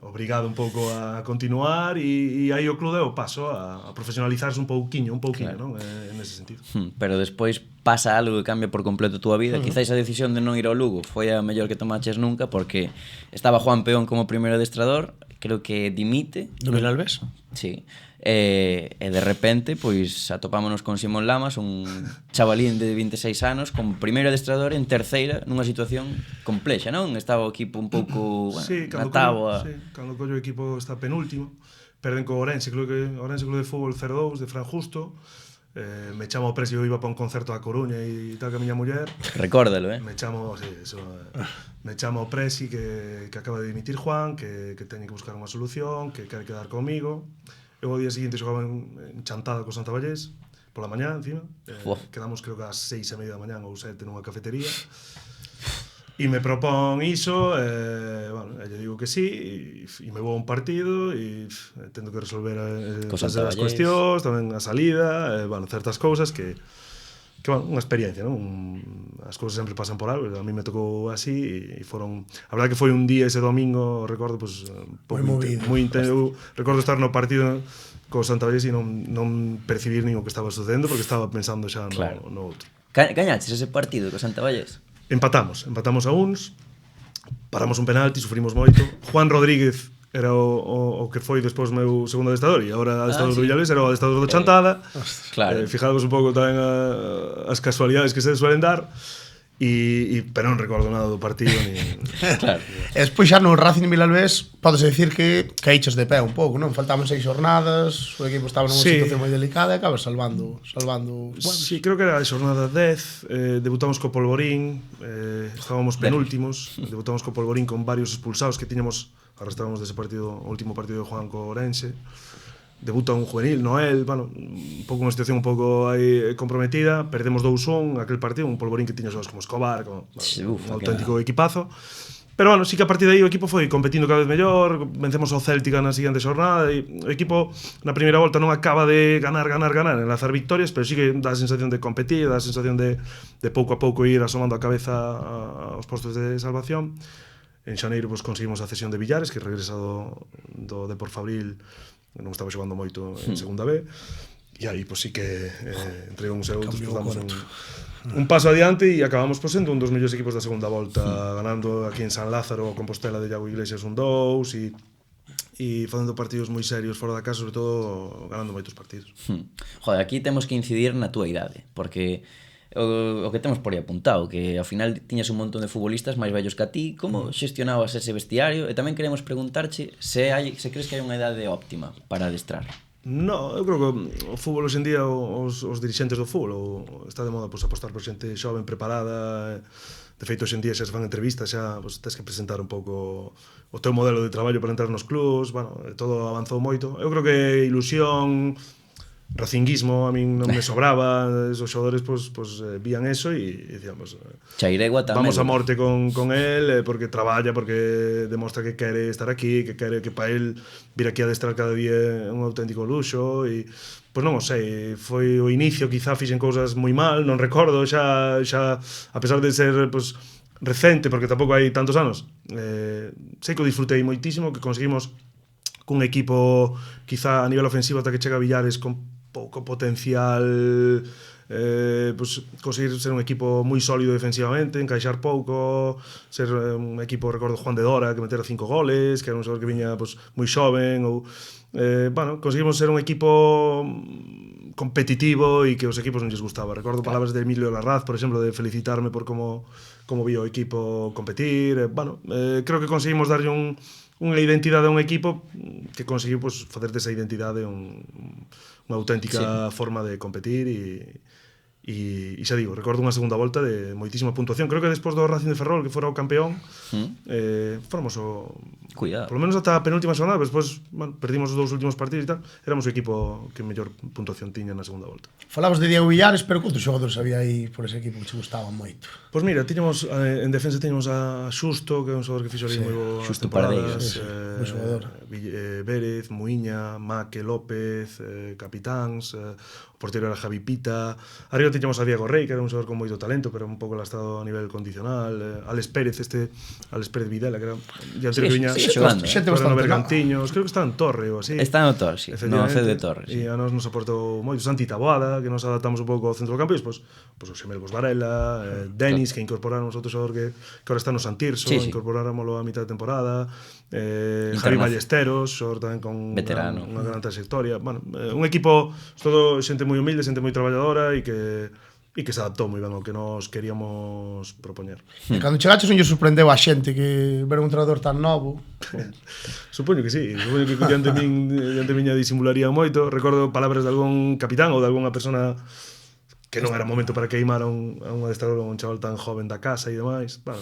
obrigado un pouco a continuar e aí o club deu paso a profesionalizarse un pouquiño, claro, non? En ese sentido. Pero despois pasa algo que cambia por completo a túa vida. Quizás a decisión de non ir ao Lugo foi a mellor que tomaches nunca, porque estaba Juan Peón como primeiro adestrador, creo que dimite. Do Vilalbés? Sí. E de repente, pois, atopámonos con Simón Lamas, un chavalín de 26 anos, como primeiro adestrador en terceira, nunha situación complexa, non? Estaba o equipo un pouco, bueno, sí, na táboa. Sí, cando collo o equipo está penúltimo, perden co Ourense, creo que Ourense Club de Fútbol 0-2 de Fran Justo. Me chamo o Presi, eu iba para un concerto a Coruña e tal que a miña muller. Recórdalo, Me chamo, sí, eso, me chamo o Presi que acaba de dimitir Juan, que teñe que buscar unha solución, que quere quedar comigo. Eu ao día seguinte xogaba en Chantada co Santa Vallés, pola mañá, encima. Quedamos creo que ás 6:30 da mañá ou 7 nunha cafetería. E me propón iso, bueno, lle digo que sí, e me vou a un partido e tendo que resolver as cuestións, tamén a salida, bueno, certas cousas que bueno, unha experiencia, non? As cousas sempre pasan por algo, a mí me tocou así e foron, a verdade que foi un día ese domingo, recordo, pues, moi intenso, recordo estar no partido co Santa Vallés e non percibir nin o que estaba sucedendo porque estaba pensando xa no outro. Gañaches ese partido co Santa Vallés? Empatamos a uns, paramos un penalti, sufrimos moito. Juan Rodríguez era o que foi despois meu segundo adestrador e agora adestrador do Vilalbés, era o adestrador do Chantada. Claro. Fijados un pouco tamén as casualidades que se suelen dar. Pero non recordo nada do partido ni... Claro. E despois xa no Racing Vilalbés podes decir que caíches de pé un pouco, non? Faltaban 6 jornadas, o equipo estaba nunha situación moi delicada e acabas salvando. Bueno. Sí, creo que era a xornada 10, debutamos co Polvorín, estábamos penúltimos, debutamos co Polvorín con varios expulsados que tiñamos, arrastrábamos dese partido, o último partido de Juan co Ourense. Debuta un juvenil, Noel, bueno, un pouco unha situación un pouco aí comprometida, perdemos 2-1 aquel partido, un Polvorín que tiña xogadores como Escobar, como, un auténtico equipazo. Pero bueno, sí que a partir de aí o equipo foi competindo cada vez mellor, vencemos ao Céltica na seguinte xornada e o equipo na primeira volta non acaba de ganar, enlazar victorias, pero sí que dá a sensación de competir, dá a sensación de pouco a pouco ir asomando a cabeza aos postos de salvación. En xaneiro pues, conseguimos a cesión de Villares, que regresa do Depor Fabril, non estaba xogando moito en segunda B, e aí pues, sí que entre uns e outros pues, damos un paso adiante e acabamos pues, sendo un dos mellores equipos da segunda volta, ganando aquí en San Lázaro o Compostela de Iago Iglesias 1-2 e facendo partidos moi serios fora da casa, sobre todo ganando moitos partidos. Joder, aquí temos que incidir na túa idade, porque o que temos por aí apuntado, que ao final tiñas un montón de futbolistas máis vellos que a ti, como xestionabas ese vestiario? E tamén queremos preguntarche se crees que hai unha idade óptima para adestrar. No, eu creo que o fútbol hoxe en día, os dirixentes do fútbol está de moda pues, apostar por xente xoven, preparada. De feito, hoxe en día xa se fan entrevistas, xa pues, tens que presentar un pouco o teu modelo de traballo para entrar nos clubs, bueno, todo avanzou moito. Eu creo que ilusión, racinguismo a min non me sobraba, os xogadores pues, vían eso e dicíamos Chairegua tamén. Vamos a morte con él porque traballa, porque demostra que quere estar aquí, que quere que para él vir aquí a adestrar cada día un auténtico luxo e pois non o sei, foi o inicio, quizá fixen cousas moi mal, non recordo, xa a pesar de ser pues, recente, porque tampouco hai tantos anos, sei que o disfrutei moitísimo, que conseguimos cun equipo quizá a nivel ofensivo ata que chega Villares con pouco potencial, pues, conseguir ser un equipo moi sólido defensivamente, encaixar pouco, ser un equipo, recordo Juan de Dora que metera 5 goles, que era un xogador que viña pues, moi xoven, ou bueno, conseguimos ser un equipo competitivo e que os equipos non lles gustaba. Recordo palabras de Emilio Larraz, por exemplo, de felicitarme por como vi o equipo competir. Bueno, creo que conseguimos darlle unha identidade a un equipo que conseguiu pues, facer desa identidade unha auténtica forma de competir e E xa digo, recordo unha segunda volta de moitísima puntuación. Creo que despois do Racing de Ferrol, que fora o campeón, fomos o... Cuidado. Por lo menos ata a penúltima xornada, despois, bueno, perdimos os 2 últimos partidos e tal. Éramos o equipo que mellor puntuación tiña na segunda volta. Falabas de Diego Villares, pero quantos xogadores había aí por ese equipo que che gustaban moito? Pois mira, tiñamos en defensa tiñamos a Xusto, que é un xogador que fixo ali moi boas Xusto temporadas, Bon xogador. Vélez, Muiña, Maque López, capitáns, o portero era Javi Pita. Arriba tiñamos a Diego Rey, que era un xogador con moito talento, pero un pouco lastrado a nivel condicional. Alex Pérez, Alex Pérez Videla, que era dianteiro que viña xogando, xente no bastante Bergantiños, creo que está en Torre ou así. Está no Torre, sí. No CD Torre, sí. E a nos aportou moito Santi Taboada, que nos adaptamos un pouco ao centro do campo, e despois o Xemelgos Varela, Denis, que incorporamos outro xogador que ahora está no Santirso, incorporámoslo a mitad de temporada, Javi Ballesteros, xogador tamén con veterano, unha gran trayectoria. Bueno, un equipo, todo xente moi humilde, xente moi traballadora e que se adaptou moi ben ao que nos queríamos propoñer. E cando chegaches non lle sorprendeu a xente que ver un entrenador tan novo? Supoño que sí, supoño que diante miña disimularía moito. Recordo palabras de algún capitán ou de algunha persona que non era momento para queimar a un adestrador ou un chaval tan joven da casa e demais. Bueno,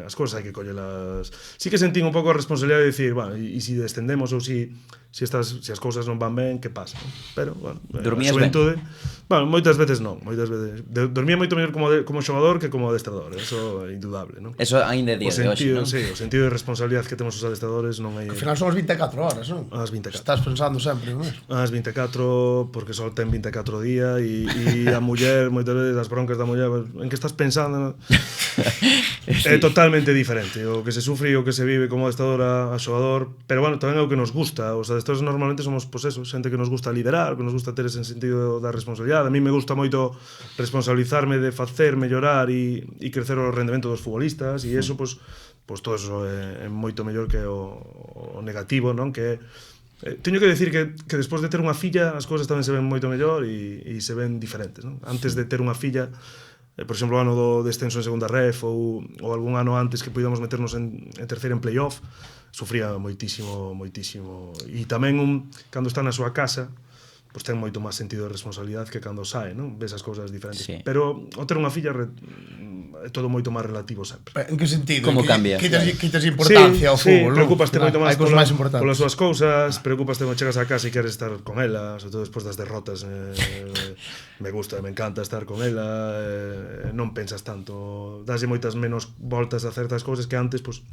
as cousas hai que collelas. Sí que sentín un pouco a responsabilidade de decir, bueno, e se descendemos ou se as cousas non van ben, que pasa? Pero, bueno, dormías ben? Bueno, moitas veces non, moitas veces. Dormía moito mellor como xogador que como adestrador, eso é indudable, non? Eso ainda é día de hoxe, non? Sí, o sentido de responsabilidade que temos os adestradores non hai... Ao final son as 24 horas, non? As 24. Estás pensando sempre, non? As 24, porque só ten 24 día e a muller, moitas veces as broncas da muller, en que estás pensando, é totalmente diferente o que se sufre e o que se vive como adestrador a xogador, pero bueno, tamén é o que nos gusta. Os adestradores normalmente somos, pois eso, xente que nos gusta liderar, que nos gusta ter ese sentido da responsabilidade. A mí me gusta moito responsabilizarme de facer, mellorar e crecer o rendemento dos futbolistas, e eso, pois todo eso é moito mellor que o negativo, non? Que teño que decir que despois de ter unha filla as cousas tamén se ven moito mellor e se ven diferentes, non? Antes de ter unha filla, por exemplo, o ano do descenso en segunda ref ou algún ano antes que podíamos meternos en terceira en playoff, sufría moitísimo, e tamén cando está na súa casa, pois ten moito máis sentido de responsabilidade que cando sae, non? Ves as cousas diferentes. Sí. Pero ao ter unha filla é todo moito máis relativo sempre. En que sentido? Como cambia? Quitas importancia ao fútbol, non? Preocupaste moito máis máis importantes. polas súas cousas, preocupaste cando chegas a casa e queres estar con ela, sobre todo despois das derrotas. Me gusta, me encanta estar con ela, non pensas tanto, daslle moitas menos voltas a certas cousas que antes, pois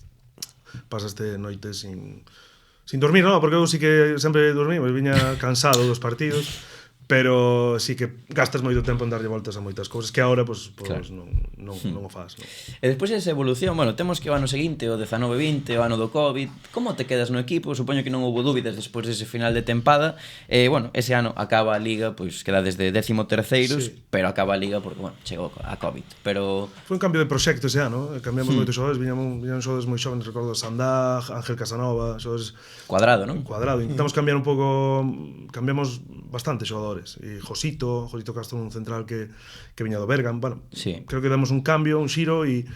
pasaste noites sin dormir, non, porque eu sí que sempre dormí, viña cansado dos partidos, pero sí que gastas moito tempo en darlle voltas a moitas cousas que agora pois claro, non o faz, non? E despois esa evolución, bueno, temos que o ano seguinte, o 19-20, o ano do Covid, como te quedas no equipo? Supoño que non houbo dúbidas despois dese final de tempada. Bueno, ese ano acaba a Liga, pois queda desde 13º, sí, pero acaba a Liga porque, bueno, chegou a Covid. Pero foi un cambio de proxecto ese ano, cambiamos moitos xogadores, viñan xogadores moi xóvenes, recordo Sandá, Ángel Casanova, xogadores Cuadrado, non? Cuadrado, intentamos cambiar un pouco, cambiamos bastante xogadores, e Josito Castro, un central que viña do Bergan, bueno, sí, creo que damos un cambio, un xiro e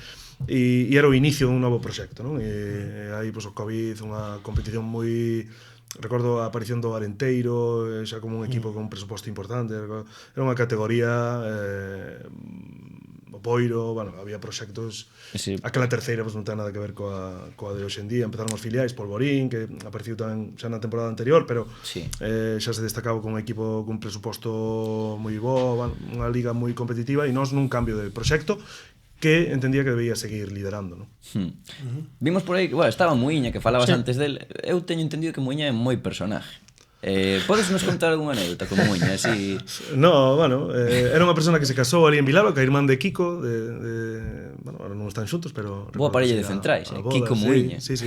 era o inicio dun novo proxecto, non? E aí, pois, o Covid, unha competición moi... Recordo a aparición do Arenteiro, xa como un equipo con un presuposto importante, era unha categoría... o Boiro, bueno, había proxectos, sí. Aquela terceira pues, non ten nada que ver coa de hoxe en día, empezaron os filiais, Polvorín, que apareciu tamén xa na temporada anterior, pero sí, xa se destacaba con un equipo con un presuposto moi bo, bueno, unha liga moi competitiva, e nós nun cambio de proxecto que entendía que debía seguir liderando, non? Vimos por aí, bueno, estaba Muiña, que falabas antes del, eu teño entendido que Muiña é moi personaje. Podes nos contar algunha anécdota con Muiña, así? No, bueno, era unha persona que se casou ali en Vilaro, que é irmán de Kiko, bueno, ahora non están xuntos, pero... Boa parella de centrais, Kiko Muiña. Sí.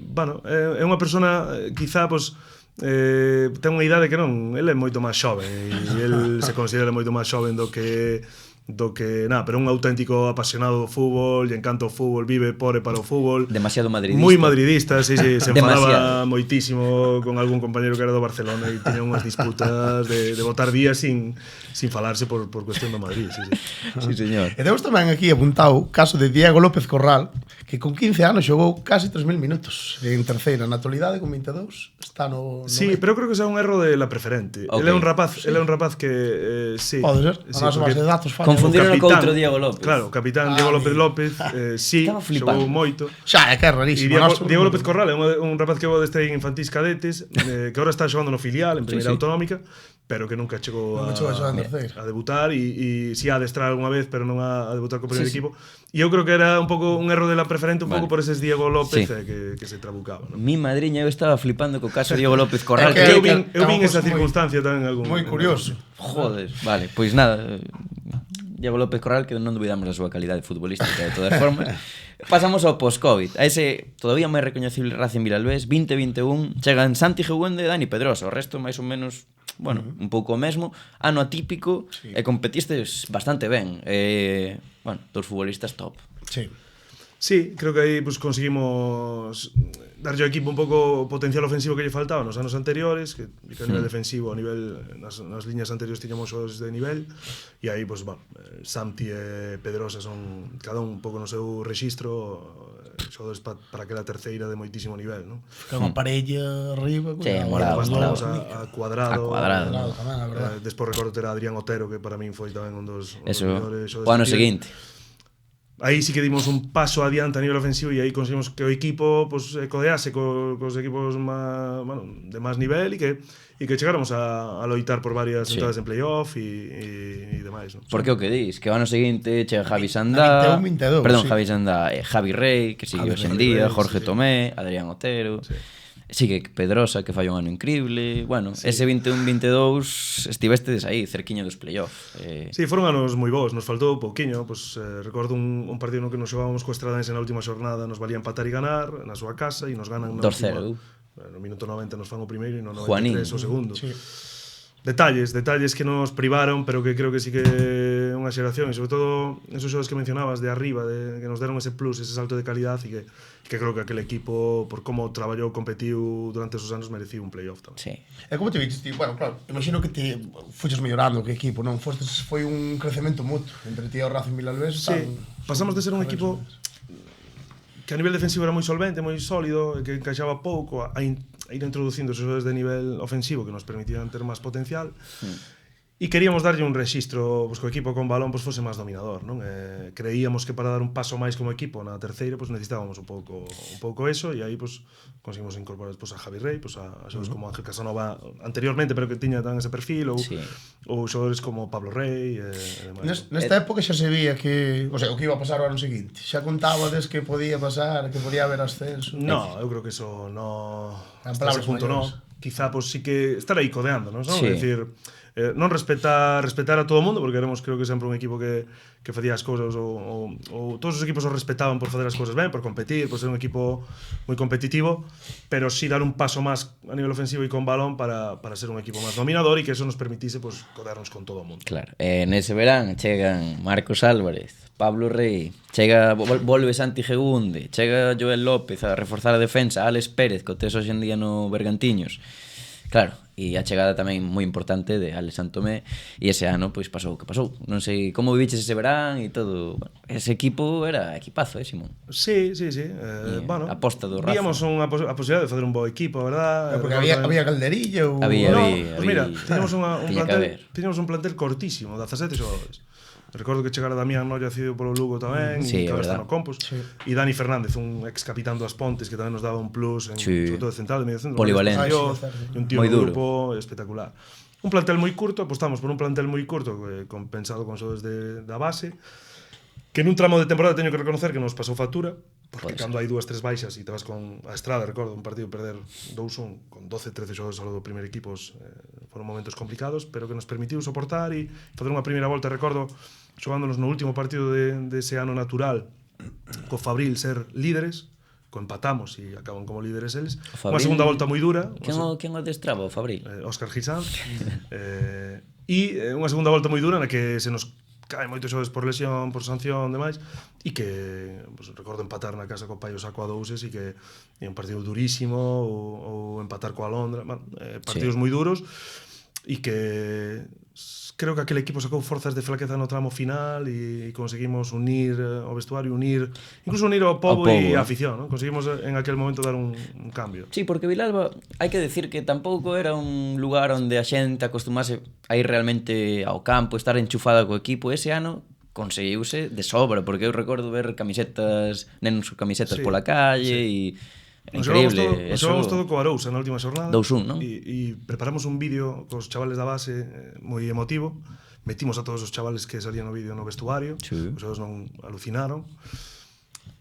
Bueno, é unha persona, quizá, pois, ten unha idade que non, ele é moito máis xoven, e ele se considera moito máis xoven do que nada, pero un auténtico apasionado do fútbol, lle encanta o fútbol, vive por e para o fútbol. Demasiado madridista. Moi madridista, sí, se enfadaba moitísimo con algún compañero que era do Barcelona e tiña unhas disputas de botar días sin falarse por cuestión do Madrid, sí. Sí, señor. E temos tamén aquí apuntado o caso de Diego López Corral, que con 15 anos xogou casi 3.000 minutos en terceira, na actualidade con 22 está no Sí, pero creo que é un erro de la preferente. Ok. Ele é un rapaz que sí. Pode ser, a sí, nosa porque base de datos falla. Confundieron o co capitán- outro Diego López. Claro, o capitán Diego López López, sí, Estaba flipando. xogou moito. Xa, é que é E rarísimo. Diego López Corral é un rapaz que vou deste en infantís cadetes, que ahora está xogando no filial en primeira sí. autonómica, pero que nunca chegou Nunca chegou a xogar en terceira. a debutar e si a adestrar algunha vez, pero non a debutar co primeiro Sí, sí. equipo. E eu creo que era un pouco un erro de la preferente un pouco Vale. por eses Diego López Sí. que se trabucaba, ¿no? Mi madriña, eu estaba flipando co caso de Diego López Corral. É que Eu que- vin Campos esa moi- circunstancia tamén en algún Moi curioso. Joder, vale, pois nada, Diego López Corral, que non dubidamos da súa calidade futbolística de todas formas. Pasamos ao post-Covid, a ese todavía máis recoñecible Racing Vilalbés, 2021, chegan Santi Geguende e Dani Pedrosa, o resto máis ou menos, bueno, un pouco o mesmo, ano atípico, e competistes bastante ben. Bueno, dos futbolistas top. Sí. Sí, creo que aí pues, conseguimos darlle ao equipo un pouco o potencial ofensivo que lle faltaba nos anos anteriores, que a nivel defensivo, a nivel nas liñas anteriores tiñamos xogadores de nivel, e aí pues, bueno, Santi e Pedrosa son cada un pouco no seu rexistro, xogadores para aquela terceira de moitísimo nivel, non? Fica unha parella arriba. Sí, molaba, Además, molaba. temos a Cuadrado, A Cuadrado. Tamén, a verdade. despois recordo ter a Adrián Otero, que para min foi tamén un dos Eso, mellores o ano xogadores que tiven. seguinte. Aí sí que dimos un paso adiante a nivel ofensivo e aí conseguimos que o equipo pues, codease cos equipos bueno, de máis nivel e que chegáramos a loitar por varias Sí. entradas en playoff e demais, ¿no? Porque o que dis, que o ano seguinte chega Javi Sandá, 21, 22, perdón, sí. Javi Sandá, Javi Rey, que sigue Javi hoxe en Rey, día, sí, Jorge sí. Tomé, Adrián Otero. Sigue Pedrosa, que fallou un ano increíble. Bueno, ese 21-22 estivestes aí, cerquiño dos playoff. Sí, foron anos moi bons, nos faltou pouquiño, pues, recordo un partido no que nos xogábamos co Estradense na última xornada, nos valía empatar e ganar na súa casa e nos ganan na 2-0. No minuto 90 nos fan o primeiro e no 93 Juanín. o segundo. Sí. Detalles que nos privaron, pero que creo que sí que é unha xeración, e sobre todo esos xogadores que mencionabas de arriba, que nos deron ese plus, ese salto de calidad, e que creo que aquel equipo, por como traballou, competiu durante esos anos, merecía un playoff tamén. Sí. E como te viches ti? Bueno, claro, imagino que te fuches mellorando que equipo, non? Foi un crecemento mutuo entre ti e o Racing Vilalbés. Sí, pasamos de ser un equipo que a nivel defensivo era moi solvente, moi sólido, e que encaixaba pouco, a ir introducindo esos xogadores de nivel ofensivo que nos permitían ter máis potencial. E queríamos darlle un rexistro pues, co equipo con balón pues, fose máis dominador, non? Creíamos que para dar un paso máis como equipo na terceira pues, necesitábamos un pouco eso, e aí pues, conseguimos incorporar pues, a Javi Rey, pues, a xogadores como Ángel Casanova anteriormente, pero que tiña tan ese perfil, ou xogadores como Pablo Rey e demais. Nesta época xa se vía que, o sea, o que iba a pasar o ano seguinte. Xa contábades que podía pasar, que podía haber ascenso. No, eu creo que eso no... En Hasta ese palabras punto no. maiores. Quizá pues, sí que estar aí codeando, ¿no? Sí. É dicir, non respetar a todo o mundo, porque éramos creo que sempre un equipo que facía as cousas ou todos os equipos os respetaban por facer as cousas ben, por competir, por ser un equipo moi competitivo, pero sí dar un paso máis a nivel ofensivo e con balón para ser un equipo máis dominador e que eso nos permitise pues, codearnos con todo o mundo. Claro, nese verán chegan Marcos Álvarez, Pablo Rey, chega volve Santi Gegunde, chega Joel López a reforzar a defensa, Alex Pérez, que o tes hoxe en día no Bergantiños. Claro, e a chegada tamén moi importante de Alex Santomé, e ese ano pois pasou o que pasou. Non sei como viviches ese verán e todo. Bueno, ese equipo era equipazo, Simón. Sí. Bueno, aposta do Rafa. víamos a posibilidad de facer un bo equipo, a verdad? Porque Recordo había calderilla ou... Había. Pues mira, Tiña tiñamos un plantel cortísimo, 17 xogadores. Recordo que chegara Damián Noia cedido polo Lugo tamén, Sí, que é ahora está verdad. no Compos, e Dani Fernández, un ex capitán das Pontes que tamén nos daba un plus en, sobre todo de central, de medio centro, Polivalente. e un tío Moi no duro. grupo espectacular. Un plantel moi curto, apostamos por un plantel moi curto compensado con xogadores da base, que nun tramo de temporada teño que reconocer que nos pasou factura, porque Pode cando hai 2-3 baixas e te vas con a Estrada, recordo, un partido perder 2-1 con 12-13 xogadores ao do primeiro equipo, foron momentos complicados, pero que nos permitiu soportar e facer unha primeira volta, recordo, xogándonos no último partido de ese ano natural, co Fabril ser líderes, empatamos e acaban como líderes eles. Unha segunda volta moi dura. Quen o destraba, o Fabril? Óscar Gizán. E unha segunda volta moi dura na que se nos cae moitos xogadores por lesión, por sanción, demais, e que pues, recordo empatar na casa co Paio Saco a douses e que é un partido durísimo ou empatar coa Londra, partidos moi duros. e que creo que aquel equipo sacou forzas de flaqueza no tramo final e conseguimos unir o vestuario, incluso unir ao pobo e a afición, ¿no? Conseguimos en aquel momento dar un cambio. Sí, porque Vilalba, hai que decir que tampouco era un lugar onde a xente acostumase a ir realmente ao campo, estar enchufada co equipo. Ese ano conseguiuse de sobra, porque eu recordo ver camisetas, nenos con camisetas pola calle e increíble. Nos xogamos todo co Arousa na última xornada. 2-1, non? E preparamos un vídeo cos chavales da base moi emotivo. Metimos a todos os chavales que salían no vídeo no vestuario. Sí. Os outros non alucinaron.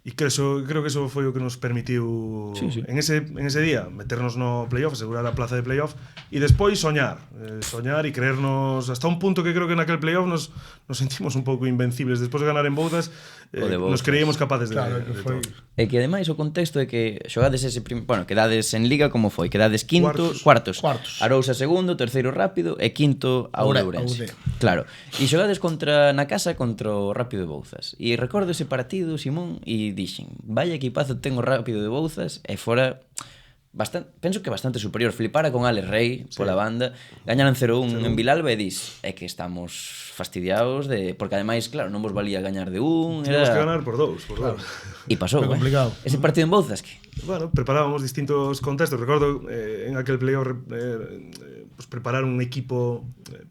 E creo que eso foi o que nos permitiu en ese día meternos no playoff, asegurar a plaza de playoff e despois soñar e creernos hasta un punto que creo que naquel playoff nos sentimos un pouco invencibles. Despois de ganar en Bouzas, nos creíamos capaces de todo. E que ademais o contexto é que xogades quedades en Liga como foi, quedades cuartos. Arousa segundo, terceiro Rápido e quinto Ourense. Claro. E xogades na casa contra o Rápido de Bouzas. E recordo ese partido, Simón, e dixen, vaya equipazo ten o Rápido de Bouzas, e fora penso que bastante superior. Flipara con Alex Rey pola banda, gañaron 0-1 en Vilalba e dis, é que estamos fastidiados porque ademais, claro, non vos valía gañar de un, Tínhamos que ganar por dous, E pasou, complicado. Ese partido en Bouzas que bueno, preparábamos distintos contextos. Recordo en aquel playoff pues preparar un equipo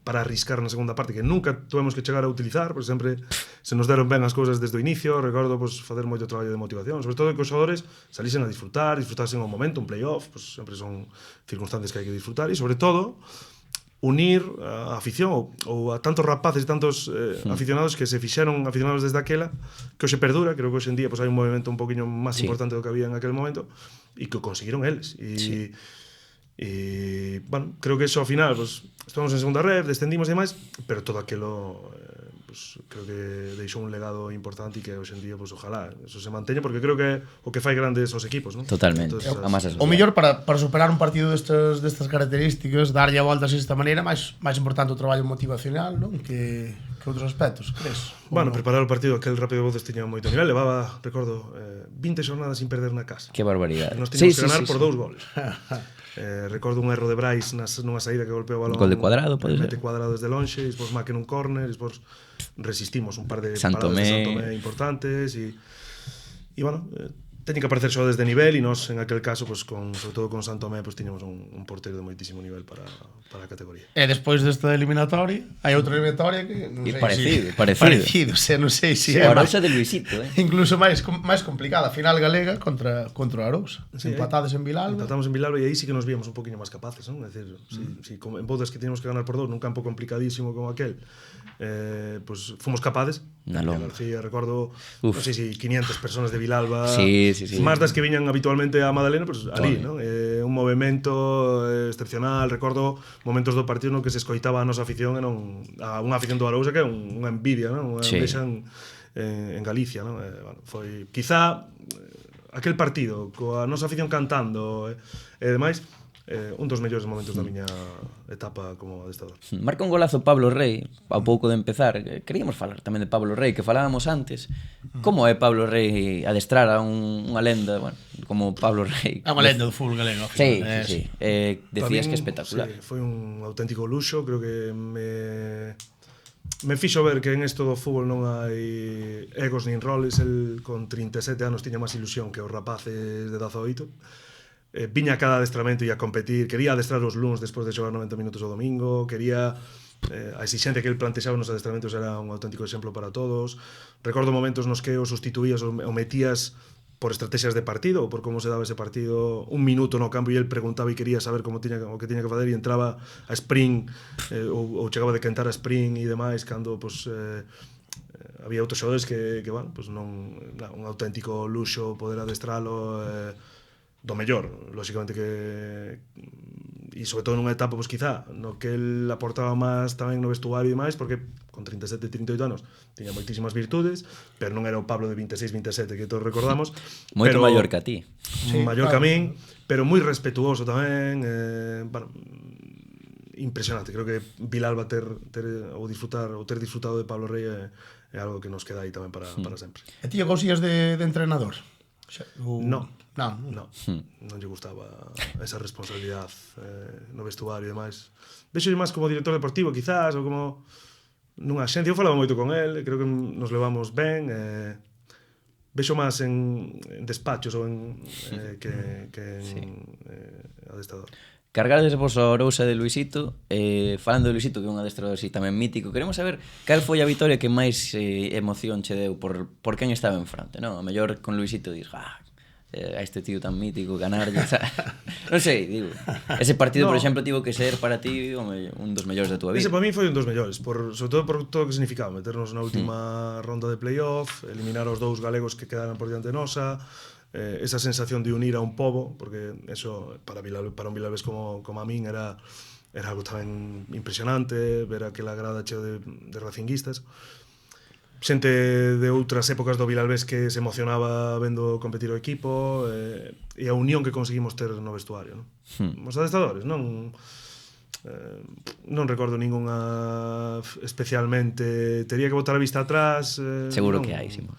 para arriscar na segunda parte que nunca tuvemos que chegar a utilizar, porque sempre se nos deron ben as cousas desde o inicio. Recordo pues facer moito traballo de motivación, sobre todo que os xogadores salisen a disfrutasen o momento, un playoff, pues sempre son circunstancias que hai que disfrutar, e sobre todo unir a afición ou a tantos rapaces e tantos aficionados que se fixeron aficionados desde aquela, que hoxe perdura. Creo que hoxe en día pues, hai un movimento un poquinho máis importante do que había en aquel momento, e que o conseguiron eles. E bueno, creo que eso ao final pues, estamos en segunda red, descendimos e demais, pero todo aquilo pues, creo que deixou un legado importante e que hoxe en día pues, ojalá eso se manteña, porque creo que é o que fai grandes os equipos, ¿no? Totalmente. Entonces, O mellor para superar un partido destas características, darlle a volta desta maneira, máis importante o traballo motivacional, non? Que outros aspectos, crees? Bueno, preparar o partido, aquel Rápido de Bouzas tiña moito nivel, levaba, recordo, 20 xornadas sin perder na casa. Que barbaridade. Nos tiñamos que ganar por 2 goles. Recordo un erro de Brais nunha saída que golpeou o balón. Gol de Cuadrado, pode ser. Mete Cuadrado desde lonxe, e despois Maque nun córner, e despois resistimos un par de Santomé. paradas de Santomé importantes e bueno, teñen que aparecer xogadores de nivel, e nós en aquel caso, pues, sobre todo con Santomé, pues, tiñamos un portero de moitísimo nivel para a categoría. E despois desta eliminatoria, hai outra eliminatoria que non sei parecido. Non sei se O é Arousa de Luisito, incluso máis complicada, final galega contra o Arousa. Empatados en Vilalba. Empatamos en Vilalba e aí sí que nos víamos un poquinho máis capaces, ¿no? É dicir, si en Bouzas que teníamos que ganar por 2 nun campo complicadísimo como aquel, pues fomos capaces. García, recordo, non sei se 500 personas de Vilalba, máis das que viñan habitualmente a Madalena, pues ali, ¿no? Un movimento excepcional. Recordo momentos do partido no que se escoitaba a nosa afición, a unha afición do Arousa que é unha envidia, ¿no? Unha envexa en Galicia, ¿no? Bueno, foi quizá aquel partido coa nosa afición cantando e demais, un dos mellores momentos da miña etapa como adestrador. Marca un golazo Pablo Rey ao pouco de empezar. Queríamos falar tamén de Pablo Rey, que falábamos antes. Como é Pablo Rey adestrar a unha lenda, bueno, como Pablo Rey? É unha lenda do fútbol galego. Sí. Decías que é espectacular. Sí, foi un auténtico luxo. Creo que me fixo ver que en isto do fútbol non hai egos nin roles. El con 37 anos tiña máis ilusión que os rapaces de 18. Viña a cada adestramento e a competir, quería adestrar os luns despois de xogar 90 minutos o domingo, quería a exixencia que el plantexaba nos adestramentos era un auténtico exemplo para todos. Recordo momentos nos que o sustituías ou metías por estrategias de partido ou por como se daba ese partido, un minuto no campo e el preguntaba e quería saber o que tiña que facer e entraba a sprint ou chegaba de quentar a sprint e demais cando pues, había outros xogadores que bueno, pues non, un auténtico luxo poder adestralo do mellor, lóxicamente que e sobre todo nunha etapa, pues quizá no que el aportaba máis tamén no vestuario e máis, porque con 37 e 38 anos tiña moitísimas virtudes, pero non era o Pablo de 26-27 que todos recordamos, moito maior que a ti. Maior que a min, pero moi respetuoso tamén, bueno, impresionante. Creo que Vilalba ter disfrutado de Pablo Rey é algo que nos queda aí tamén para sempre. E ti cosillas de entrenador? No. Non. Non lle gustaba esa responsabilidade no vestuario e demais. Vexo máis como director deportivo, quizás, ou como nunha axencia. Eu falaba moito con él, creo que nos levamos ben. Vexo máis en despachos ou en que en adestrador. Cargades vos a Ourousa de Luisito, falando de Luisito, que é un adestrador así tamén mítico, queremos saber cal foi a vitoria que máis emoción che deu por quen estaba en fronte, non? A mellor con Luisito dis, a este tío tan mítico, ganarlle, non sei, digo. Ese partido, por exemplo, tivo que ser para ti un dos mellores da túa vida. Ese para mí foi un dos mellores, sobre todo por todo o que significaba meternos na última ronda de playoff, eliminar os dous galegos que quedaran por diante nosa, esa sensación de unir a un pobo, porque eso para un Vilalbés como a min era algo tamén impresionante, ver aquela grada cheo de racinguistas. Xente de outras épocas do Vilalbés que se emocionaba vendo competir o equipo, e a unión que conseguimos ter no vestuario, non? Os adestradores, non recordo ningunha especialmente, tería que botar a vista atrás. Seguro que hai, Simón.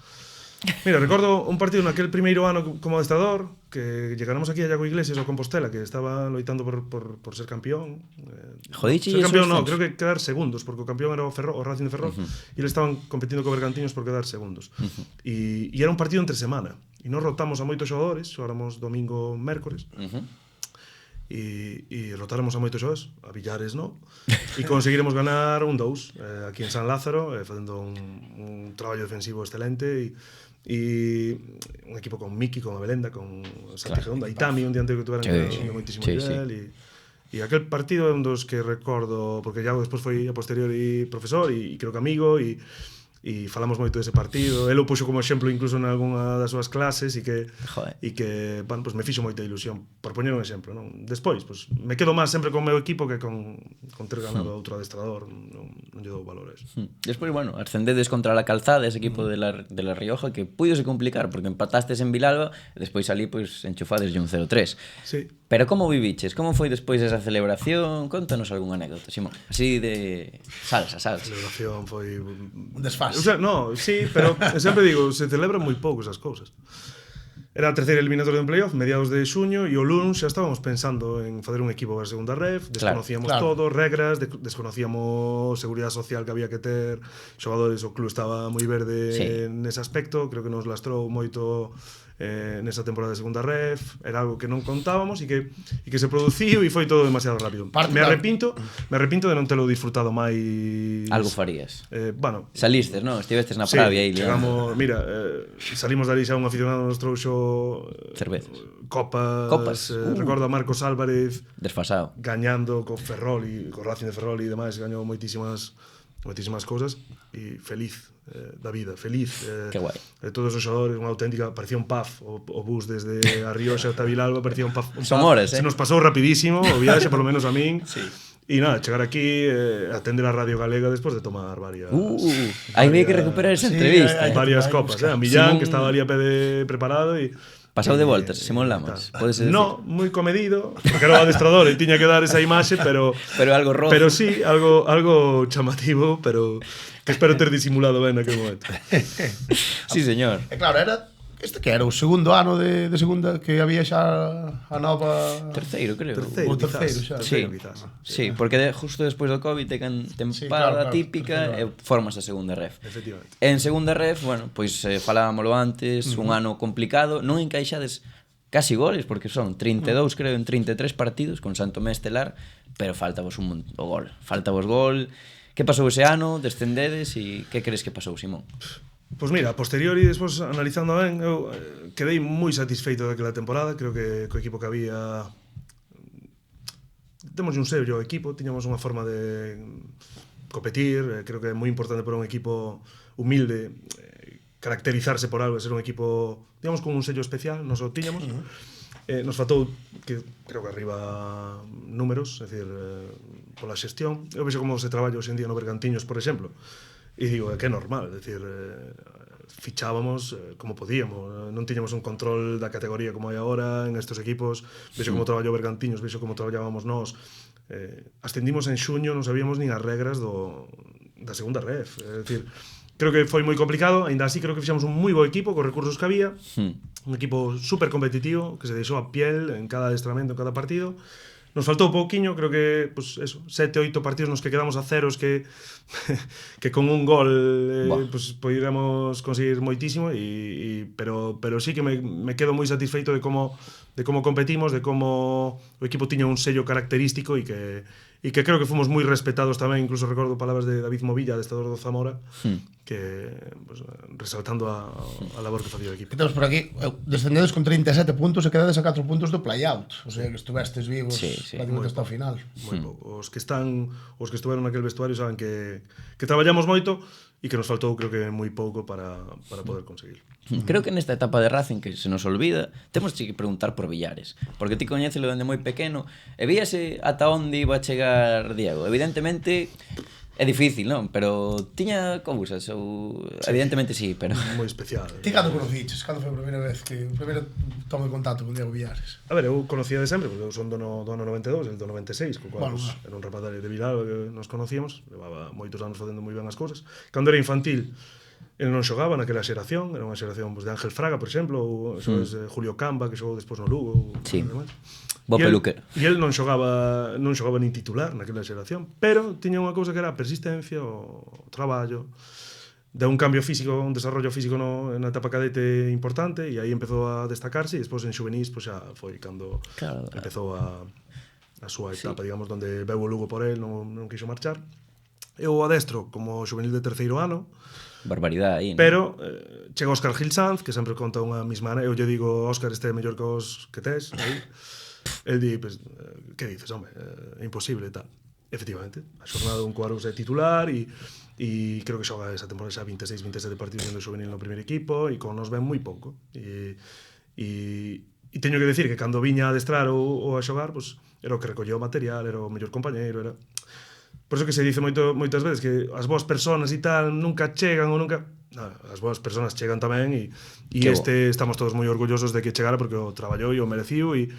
Mira, recordo un partido naquel primeiro ano como adestrador, que llegáramos aquí a Iago Iglesias o Compostela, que estaba loitando por ser campeón. Jodiche ser campeón non, creo que quedar segundos, porque o campeón era o Racing de Ferrol, e eles estaban competindo co Bergantiños por quedar segundos. E era un partido entre semana, e nos rotamos a moitos xogadores, xogáramos domingo, mércores, e rotáramos a moitos xogadores, a Villares non, e conseguiremos ganar 1-2 aquí en San Lázaro, facendo un traballo defensivo excelente, e un equipo con Miki, con Abelenda, con Santi Gedonda, e Tami, un dianteiro que tuveran de moitísimo nivel, e aquel partido é un dos que recordo, porque Iago despois foi a posteriori profesor e creo que amigo, e falamos moito dese partido. Ele o puxo como exemplo incluso en algunha das súas clases, e que bueno, pues me fixo moita ilusión por poñer un exemplo, non? Despois, pues me quedo máis sempre con o meu equipo que con ter ganado outro adestrador, non lle dou valores. Despois, bueno, ascendedes contra la Calzada, ese equipo de la Rioja, que pudose complicar porque empatastes en Vilalba e despois ali pues enchufades un 0-3. Sí. Pero como viviches? Como foi despois esa celebración? Contanos algunha anécdota, Simón. Así de salsa. A celebración foi Un desfase. O sea, no, sí, pero sempre digo, se celebran moi pouco esas cousas. Era a terceira eliminatoria de playoff, mediados de xuño, e o lunes xa estábamos pensando en facer un equipo para a segunda ref, desconocíamos todo, regras, desconocíamos seguridade social que había que ter, xogadores, o club estaba moi verde nese aspecto, creo que nos lastrou moito nesa temporada de segunda ref, era algo que non contábamos e que se produciu e foi todo demasiado rápido. Me arrepinto de non telo disfrutado máis. Algo farías. Bueno, salistes, non? Estivestes na pravia aí. Chegamos, mira, salimos dali xa un aficionado nos trouxo cervezas, copas. Recordo a Marcos Álvarez desfasado gañando co Ferrol e co Racing de Ferrol e demais, gañou moitísimas cousas e feliz da vida, feliz. Que guai. Todos os xogadores, unha auténtica, parecía un pub, o bus desde a Rioxa ata Vilalba, parecía un pub. Somores, Se nos pasou rapidísimo o viaxe, polo menos a min. Sí. E nada, chegar aquí, atender a Radio Galega despois de tomar varias... Aí hai que recuperar esa entrevista. Varias copas, a Millán, que estaba ali a pé preparado e... Pasado de voltas, Simón Lamas. No, moi comedido, porque era o adestrador e tiña que dar esa imaxe, pero algo rojo. Pero sí, algo chamativo, pero que espero ter disimulado ben naquele momento. Sí, señor. E claro, era este que era o segundo ano de segunda que había xa a nova... Terceiro, creo. O terceiro xa. Sí, porque justo despois do COVID ten tempada típica e formas a segunda ref. Efectivamente. En segunda ref, bueno, pois falábamoslo antes, un ano complicado, non encaixades casi goles, porque son 32, creo, en 33 partidos con Santomé Estelar, pero faltavos o gol. Que pasou ese ano? Descendedes e que crees que pasou, Simón? Pois mira, a posteriori, despois analizando ben, eu quedei moi satisfeito daquela temporada. Creo que co equipo que había temos un sello ao equipo, tiñamos unha forma de competir. Creo que é moi importante para un equipo humilde caracterizarse por algo, ser un equipo, digamos, con un sello especial. Nos o tiñamos. Nos faltou, que creo que arriba números, é dicir, pola xestión. Eu vexo como se traballa hoxe en día no Bergantiños, por exemplo, e digo, que é normal, é dicir, fichábamos como podíamos, non tiñamos un control da categoría como hai agora en estes equipos. Vexo como traballou Bergantiños, vexo como traballábamos nós. Ascendimos en xuño, non sabíamos nin as regras da segunda ref, é dicir, creo que foi moi complicado, aínda así creo que fixamos un moi bo equipo cos recursos que había, un equipo super competitivo que se deixou a piel en cada adestramento, en cada partido. Nos faltou pouquiño, creo que pues eso, 7-8 partidos nos que quedamos a ceros que que con un gol pues poderíamos conseguir moitísimo pero sí que me quedo moi satisfeito de como competimos, de como o equipo tiña un sello característico e que creo que fomos moi respetados tamén, incluso recordo palabras de David Movilla, adestrador do Zamora, que pues, resaltando a labor que facía o equipo. Que temos por aquí, descendedes con 37 puntos e quedades a 4 puntos do play-out, o sea que estuvestes vivos prácticamente hasta o final. Moi pouco. Os que estuveron naquel vestuario saben que traballamos moito e que nos faltou creo que moi pouco para poder conseguir. Creo que nesta etapa de Racing que se nos olvida, temos que preguntar por Villares, porque ti coñécelo dende moi pequeno e víase ata onde iba a chegar Diego. Evidentemente é difícil, non? Pero tiña cousas ou evidentemente sí, pero moi especial. Ti cando conociches? Cando foi a primeira vez que o primeiro tomo de contacto con Diego Villares? A ver, eu conocía de sempre, porque eu son do ano 92, el do 96, co cual era un rapaz de Vilalba que nos conocíamos, levaba moitos anos facendo moi ben as cousas. Cando era infantil, ele non xogaba naquela xeración, era unha xeración pues, de Ángel Fraga, por exemplo, ou Julio Camba, que xogou despois no Lugo, sí. Bo peluquero. E el non xogaba nin titular naquela xeración, pero tiña unha cousa que era a persistencia, o traballo, de un cambio físico, un desarrollo físico na etapa cadete importante, e aí empezou a destacarse, e despois en xuvenís pues, xa foi cando empezou a súa etapa, digamos, donde veu o Lugo por el, non quixo marchar. Eu adestro como xuvenil de terceiro ano, barbaridade aí, pero chega Óscar Gil Sanz, que sempre conta unha mesma anécdota. Eu lle digo, Óscar, este é mellor que os que tes aí. El di, pues, que dices, home, imposible e tal. Efectivamente, a xornada un Cuadros é titular e creo que xoga esa temporada xa 26-27 partidos sendo xuvenil no primeiro equipo e con nos ven moi pouco. E teño que decir que cando viña a adestrar ou a xogar, pues, era o que recolleu o material, era o mellor compañeiro, era... Por eso que se dice moitas veces que as boas persoas e tal nunca chegan ou nunca... No, as boas persoas chegan tamén e estamos todos moi orgullosos de que chegara porque o traballou e o mereciu e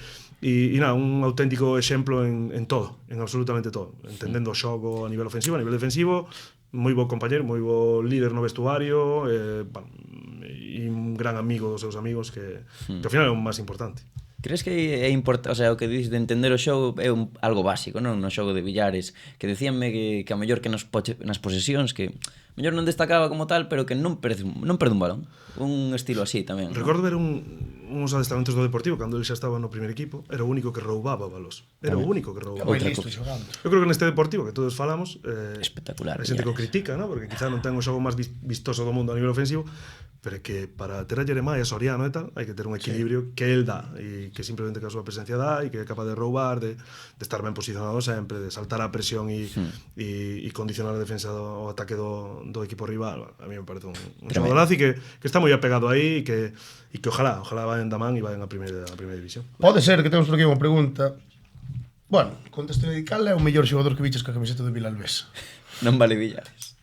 nada, un auténtico exemplo en todo, en absolutamente todo, entendendo o xogo a nivel ofensivo, a nivel defensivo, moi bo compañero, moi bo líder no vestuario, e un gran amigo dos seus amigos que ao final é o máis importante. Crees que é importante, o sea, o que dices de entender o xogo é algo básico, non? No xogo de Villares, que decíanme que a mellor que nas posesións que mellor non destacaba como tal, pero que non perde un balón. Un estilo así tamén. Recordo ver uns adestramentos do Deportivo cando ele xa estaba no primeiro equipo, era o único que roubaba balos. Era o único que roubaba. Moi listo xogando. Eu creo que neste Deportivo que todos falamos, espectacular. A xente que o critica, ¿no? Porque quizá non ten o xogo máis vistoso do mundo a nivel ofensivo, pero que para ter a Jeremai e a Soriano e tal, hai que ter un equilibrio que el dá e que simplemente que a súa presencia dá e que é capaz de roubar, de estar ben posicionado sempre, de saltar a presión e condicionar a defensa o ataque do equipo rival. A mí me parece un xogadoraz e que está moi apegado aí e que ojalá vayan da man e vayan a primeira división. Pode ser que temos por aquí unha pregunta. Bueno, conteste cal é o mellor xogador que viches ca camiseta do Vilalbés? Non vale Villares.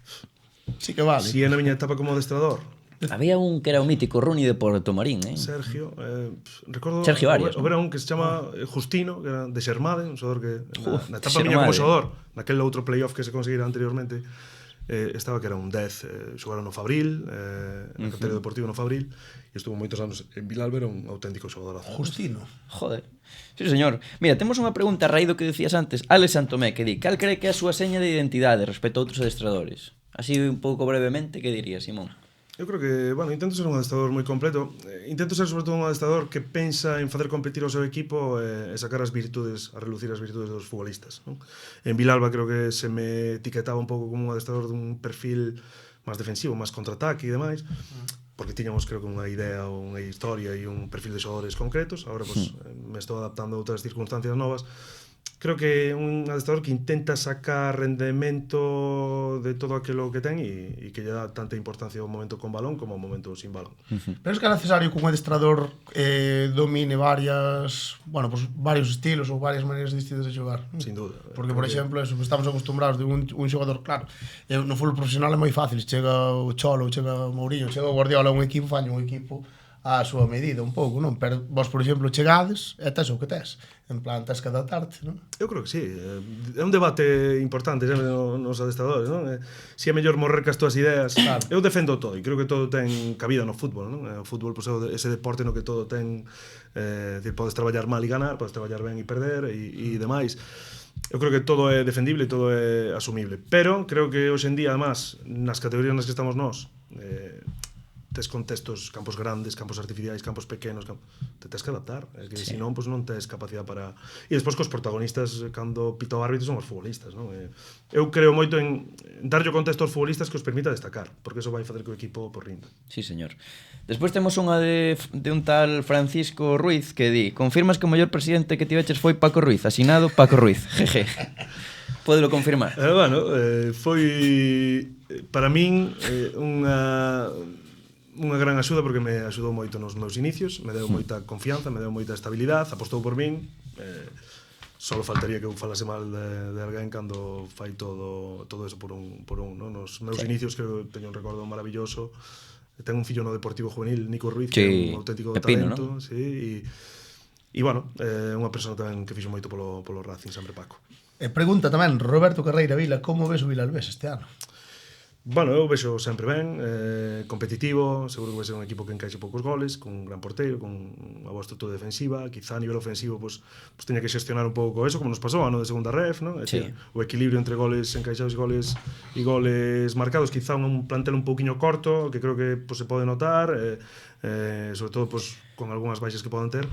Sí que vale. Si é na miña etapa como adestrador. Había un que era o mítico Runi de Porto Marín, Sergio, recordo Sergio Arias, houera un que se chama Justino, que era de Xermade, un xogador que na etapa miña como xogador, naquele outro playoff que se conseguira anteriormente, estaba que era un 10, xogara no Fabril, na categoría deportiva no Fabril, e estuvo moitos anos en Vilalba, era un auténtico xogador. Justino. Joder. Sí, señor. Mira, temos unha pregunta a raíz do que decías antes, Alex Santomé, que di, cal cree que é a súa seña de identidade respecto a outros adestradores? Así un pouco brevemente, que diría, Simón? Eu creo que, bueno, intento ser un adestrador moi completo. Intento ser sobre todo un adestrador que pensa en facer competir o seu equipo e sacar as virtudes, a relucir as virtudes dos futbolistas, non? En Vilalba creo que se me etiquetaba un pouco como un adestrador dun perfil máis defensivo, máis contraataque e demais, porque tiñamos creo que unha idea ou unha historia e un perfil de xogadores concretos. Agora pues, me estou adaptando a outras circunstancias novas. Creo que é un adestrador que intenta sacar rendemento de todo aquilo que ten e que lle dá tanta importancia ao momento con balón como ao momento sin balón. Pero es que é necesario que un adestrador domine varios estilos ou varias maneiras distintas de xogar. Sin duda. Porque, por exemplo, eso, estamos acostumbrados de un xogador, claro, no fútbol profesional é moi fácil, chega o Cholo, chega o Mourinho, chega o Guardiola a un equipo, faño un equipo á súa medida un pouco, non? Pero vos, por exemplo, chegades e tes o que tes. En plan, tes que adaptarte, non? Eu creo que sí. É un debate importante sempre nos adestradores, non? Si é mellor morrer cas túas ideas. Claro. Eu defendo todo e creo que todo ten cabida no fútbol, non? O fútbol pois, é ese deporte no que todo ten decir, podes traballar mal e ganar, podes traballar ben e perder e demais. Eu creo que todo é defendible e todo é asumible. Pero creo que hoxe en día, además, nas categorías nas que estamos nós, tes contextos, campos grandes, campos artificiais, campos pequenos, te tes que adaptar, que Sí. senón pues, non tes capacidade para... E despois cos protagonistas, cando pita o árbitro, son os futbolistas, non? Eu creo moito en darlle o contexto aos futbolistas que os permita destacar, porque eso vai facer que o equipo por rinda. Sí, señor. Despois temos unha de un tal Francisco Ruiz que di: confirmas que o mellor presidente que tiveches foi Paco Ruiz, asinado Paco Ruiz, jeje. Pódelo confirmar? Bueno, foi para min unha gran axuda porque me axudou moito nos meus inicios, me deu moita confianza, me deu moita estabilidade, apostou por min, só faltaría que eu falase mal de alguén cando fai todo eso por un, non? Nos meus inicios que teño un recordo maravilloso. Ten un fillo no Deportivo Juvenil, Nico Ruiz, que é un auténtico Pepino, talento, ¿no? sí, e bueno, unha persona tamén que fixo moito polo Racing, sempre Paco. E pregunta tamén, Roberto Carreira Vila, como ves o Vilalbés este ano? Bueno, eu vexo sempre ben, competitivo, seguro que vai ser un equipo que encaixe poucos goles, con un gran porteiro, con unha boa estrutura defensiva, quizá a nivel ofensivo pues teña que xestionar un pouco eso, como nos pasou ano de segunda ref, ¿no? Sí. O equilibrio entre goles encaixados e goles marcados, quizá un plantel un pouquiño corto, que creo que pues, se pode notar, sobre todo pues, con algunhas baixas que poden ter,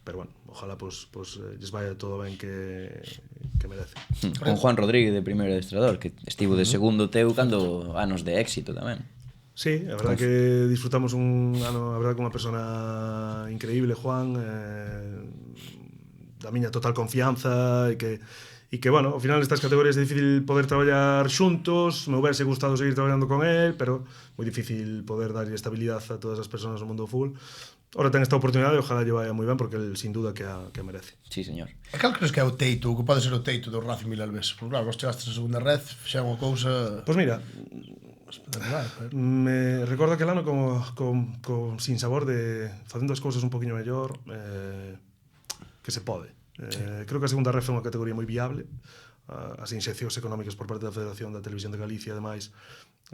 pero bueno, ojalá pues lles vaya todo ben que merece. Con Juan Rodríguez de primeiro adestrador, que estivo de segundo teu cando anos de éxito tamén. Sí, a verdade que disfrutamos un ano, a verdade, con unha persona increíble, Juan, da miña total confianza e que, bueno, ao final nestas categorías é difícil poder traballar xuntos, me houbese gustado seguir traballando con él, pero moi difícil poder darlle estabilidade a todas as persoas no mundo do fútbol. Ora ten esta oportunidade e ojalá lle vaya moi ben porque el, sin duda que a merece. Sí, señor. E cal crees que é o teito, o que pode ser o teito do Racing Vilalbés? Porque claro, vos chegastes a segunda red, xa unha cousa Pois mira, espectacular, pero... me recordo aquel ano con sin sabor de facendo as cousas un poquinho mellor, que se pode. Creo que a segunda ref é unha categoría moi viable. As inxeccións económicas por parte da Federación da Televisión de Galicia, ademais,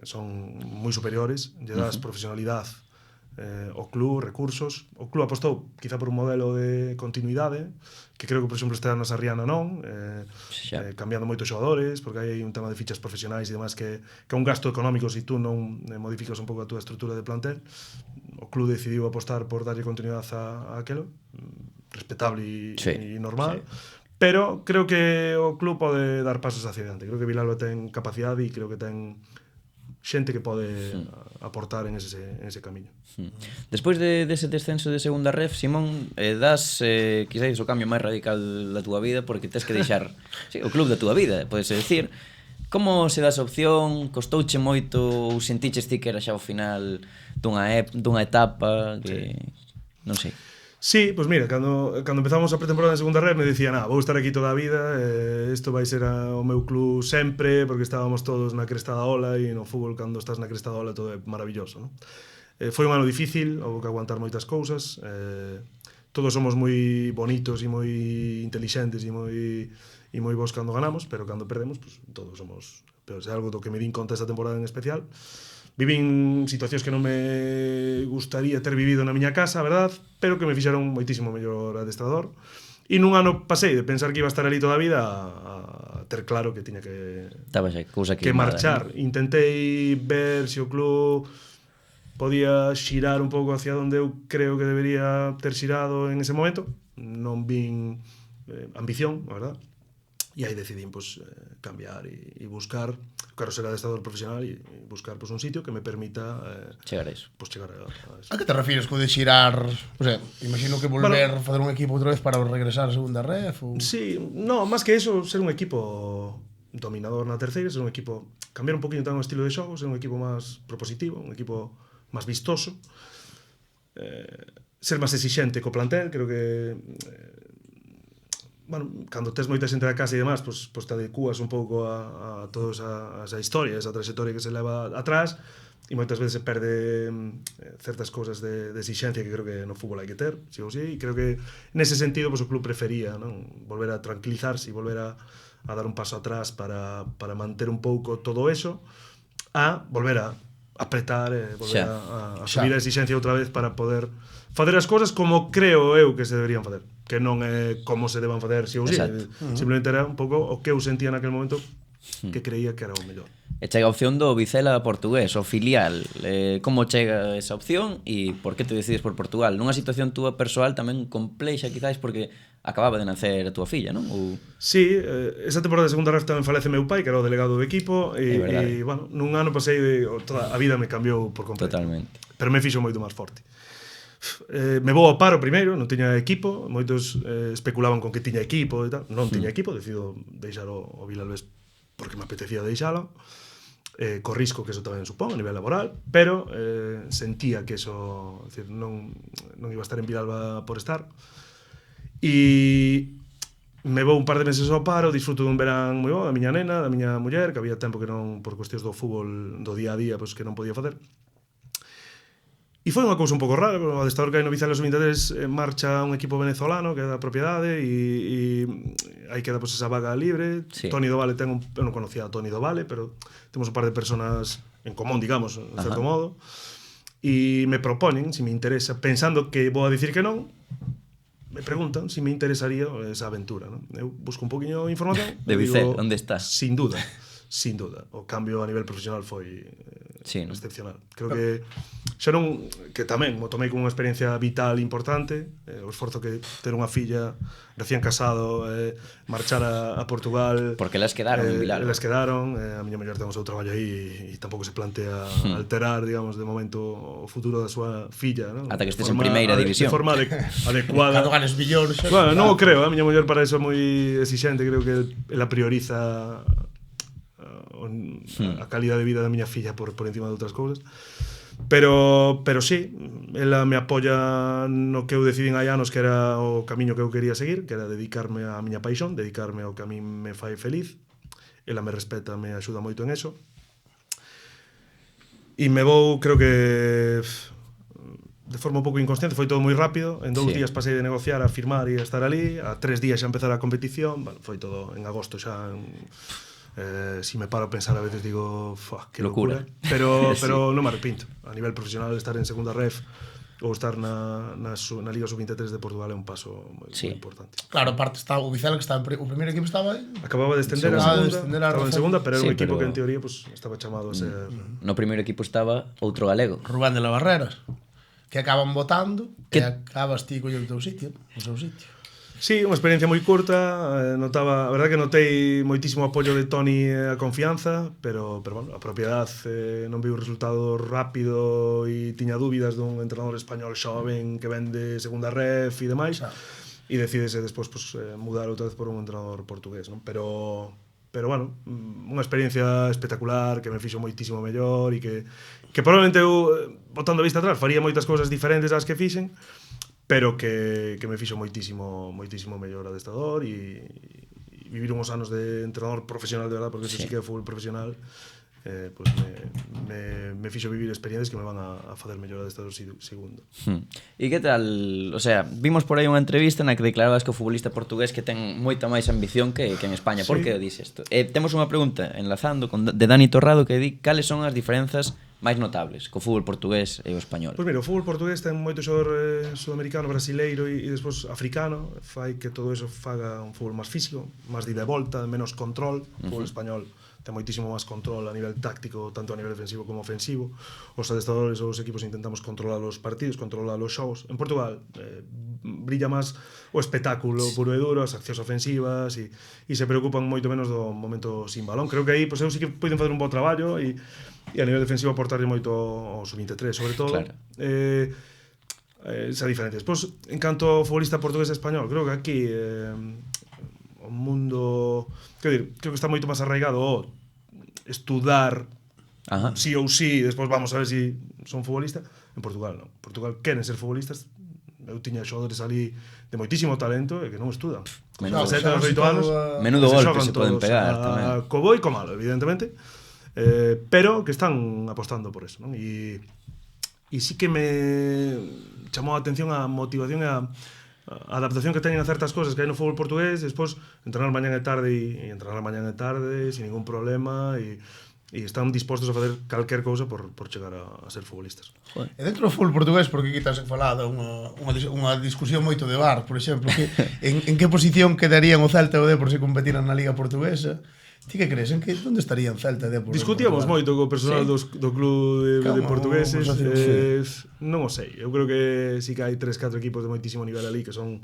son moi superiores. Lle das profesionalidade o club, recursos. O club apostou quizá por un modelo de continuidade, que creo que, por exemplo, este ano Sarriana non, cambiando moitos xogadores, porque hai un tema de fichas profesionais e demais que é un gasto económico se tú non modificas un pouco a túa estrutura de plantel. O club decidiu apostar por darlle continuidade a aquelo, respetable e normal. Sí. Pero creo que o club pode dar pasos hacia diante. Creo que Vilalba ten capacidade e creo que ten xente que pode aportar en ese camiño. Despois dese descenso de segunda ref, Simón, das quizáis o cambio máis radical da túa vida porque tes que deixar o club da túa vida, podese decir. Como se dá esa opción? Costouche moito ou sentiches ti que era xa o final dunha etapa que non sei. Sí, pues mira, cando empezamos a pretemporada en segunda red me dicían, vou estar aquí toda a vida, isto vai ser o meu club sempre, porque estábamos todos na cresta da ola e no fútbol cando estás na cresta da ola todo é maravilloso, non? Foi un ano difícil, houve que aguantar moitas cousas, todos somos moi bonitos e moi intelixentes e moi bons cando ganamos, pero cando perdemos, pues, todos somos peores. É algo do que me din conta esta temporada en especial. Vivín situacións que non me gustaría ter vivido na miña casa, a verdad, pero que me fixeron moitísimo mellor adestrador. E nun ano pasei de pensar que iba a estar ali toda a vida a ter claro que tiña que marchar. Intentei ver se o club podía xirar un pouco hacia onde eu creo que debería ter xirado en ese momento. Non vin ambición, a verdad. E aí decidín pues, cambiar e buscar, quero ser adestrador profesional e buscar pues, un sitio que me permita chegar a eso. Pues, chegar a eso. A que te refires co de xirar? O sea, imagino que volver a facer un equipo outra vez para regresar a segunda ref ou... Sí, no, máis que eso, ser un equipo dominador na terceira, ser un equipo, cambiar un poquinho tamén o estilo de xogo, ser un equipo máis propositivo, un equipo máis vistoso, ser máis exixente co plantel, creo que bueno, cando tes moita xente da casa e demás, pues te adecuas un pouco a toda esa historia, esa trayectoria que se leva atrás, e moitas veces se perde certas cousas de exixencia que creo que no fútbol hai que ter, sí ou sí, e creo que nese sentido pues, o club prefería, non, volver a tranquilizarse e volver a dar un paso atrás para manter un pouco todo eso, a volver a apretar, volver a subir a exixencia outra vez para poder facer as cousas como creo eu que se deberían facer, que non é como se deban facer si ou si, simplemente era un pouco o que eu sentía naquele momento que creía que era o mellor. E chega a opción do Vizela portugués, o filial. Como chega esa opción e por que te decides por Portugal? Nunha situación túa persoal tamén complexa, quizáis, porque acababa de nacer a túa filla, non? Ou... Sí, esa temporada de segunda ref tamén falece meu pai, que era o delegado do equipo, e bueno, nun ano pasei toda a vida me cambiou por completo. Totalmente. Pero me fixo moito máis forte. Me vou ao paro primeiro, non tiña equipo, moitos especulaban con que tiña equipo e tal. Non tiña equipo, decido deixar o Vilalbés porque me apetecía deixalo. Co risco que eso tamén supón a nivel laboral, pero sentía que eso, decir, non iba a estar en Vilalba por estar. E me vou un par de meses ao paro, disfruto dun verán moi bo da miña nena, da miña muller, que había tempo que non, por cuestións do fútbol do día a día, pois que non podía facer. E foi unha cousa un pouco rara, o adestador que hai no Vizela Sub-23 marcha un equipo venezolano que é da propiedade e aí queda pues, esa vaga libre. Sí. Toni Dovale eu non conocía a Toni Dovale, pero temos un par de personas en común, digamos, de certo modo, e me proponen, se me interesa, pensando que vou a dicir que non, me preguntan se me interesaría esa aventura, non? Eu busco un poquinho de información de Vizela, onde estás? Sin duda, sin duda. O cambio a nivel profesional foi excepcional. Creo que xa non, que tamén mo tomei como unha experiencia vital importante, o esforzo que ter unha filla recién casado, marchar a Portugal, porque elas quedaron en Vilalba. Elas quedaron, a miña muller ten o seu traballo aí e tampouco se plantea alterar, digamos, de momento o futuro da súa filla, non? Ata que estés en primeira división. De forma adecuada. Cando ganes millóns. Bueno, non o creo, a miña muller para eso é moi exixente, creo que ela prioriza a calidad de vida da miña filla por encima de outras cousas. Pero sí, ela me apoia no que eu decidín hai anos que era o camiño que eu quería seguir, que era dedicarme á miña paixón, dedicarme ao que a mí me fai feliz. Ela me respeta, me axuda moito en eso. E me vou, creo que de forma un pouco inconsciente, foi todo moi rápido. En 2 días pasei de negociar a firmar e a estar ali, a 3 días xa empezar a competición. Bueno, foi todo en agosto xa. Si me paro a pensar a veces digo, que locura. Pero non me arrepinto. A nivel profesional, estar en segunda ref ou estar na Liga Sub-23 de Portugal é un paso moi importante. Claro, aparte está o Vizela, que estaba o primeiro equipo estaba aí. Acababa de estender a segunda, estaba en segunda, pero era un equipo que en teoría pues, estaba chamado a ser... No primeiro equipo estaba outro galego, Rubén de la Barrera, que acaban votando e acabas ti coño o teu sitio, o seu sitio. Sí, unha experiencia moi curta, notaba, a verdade que notei moitísimo apoio de Toni e a confianza, pero bueno, a propiedade non viu o resultado rápido e tiña dúbidas dun entrenador español xoven que vende segunda ref e demais, e decidese despois pues, mudar outra vez por un entrenador portugués, non? Pero bueno, unha experiencia espectacular que me fixo moitísimo mellor e que probablemente eu, botando a vista atrás, faría moitas cousas diferentes ás que fixen, pero que me fixo moitísimo mellor adestador e vivir uns anos de entrenador profesional de verdade, porque eso sí que é fútbol profesional, pues me fixo vivir experiencias que me van a facer mellor adestador segundo. E que tal, o sea, vimos por aí unha entrevista na que declarabas que o futbolista portugués que ten moita máis ambición que en España. Por que dices isto? Temos unha pregunta enlazando de Dani Torrado que di cales son as diferenzas máis notables co fútbol portugués e o español. Pois mira, o fútbol portugués ten moito xogador sudamericano, brasileiro e despois africano, fai que todo eso faga un fútbol máis físico, máis de ida e volta, menos control. O fútbol español ten moitísimo máis control a nivel táctico, tanto a nivel defensivo como ofensivo. Os adestadores ou os equipos intentamos controlar os partidos, controlar os xogos. En Portugal brilla máis o espectáculo puro e duro, as accións ofensivas e se preocupan moito menos do momento sin balón. Creo que aí pues, eu sí que poden facer un bo traballo e a nivel defensivo aportarlle moito ao sub-23, sobre todo. Claro. Esa diferencia. Despois, en canto ao futbolista portugués e español, creo que aquí o mundo, creo que está moito máis arraigado o estudar sí ou sí, despois vamos a ver si son futbolista. En Portugal non. Portugal queren ser futbolistas. Eu tiña xogadores ali de moitísimo talento e que non estudan. Menudo 17 anos, 8 anos. Menudo golpe se poden pegar tamén. Co bo e co malo, evidentemente. pero que están apostando por eso, non? E sí que me chamou a atención a motivación e a adaptación que teñen a certas cosas que hai no fútbol portugués, e despois entrenar mañán e tarde e entrenar mañán e tarde sin ningún problema e están dispostos a facer calquer cousa por chegar a ser futbolistas. E dentro do fútbol portugués, porque aquí estás falada unha discusión moito de bar, por exemplo, que en que posición quedarían o Celta e o Depor se competiran na Liga Portuguesa? Ti que crees? Onde estarían Celta e Depor? Discutíamos moito co personal do club de portugueses. Non o sei. Eu creo que sí que hai 3-4 equipos de moitísimo nivel ali que son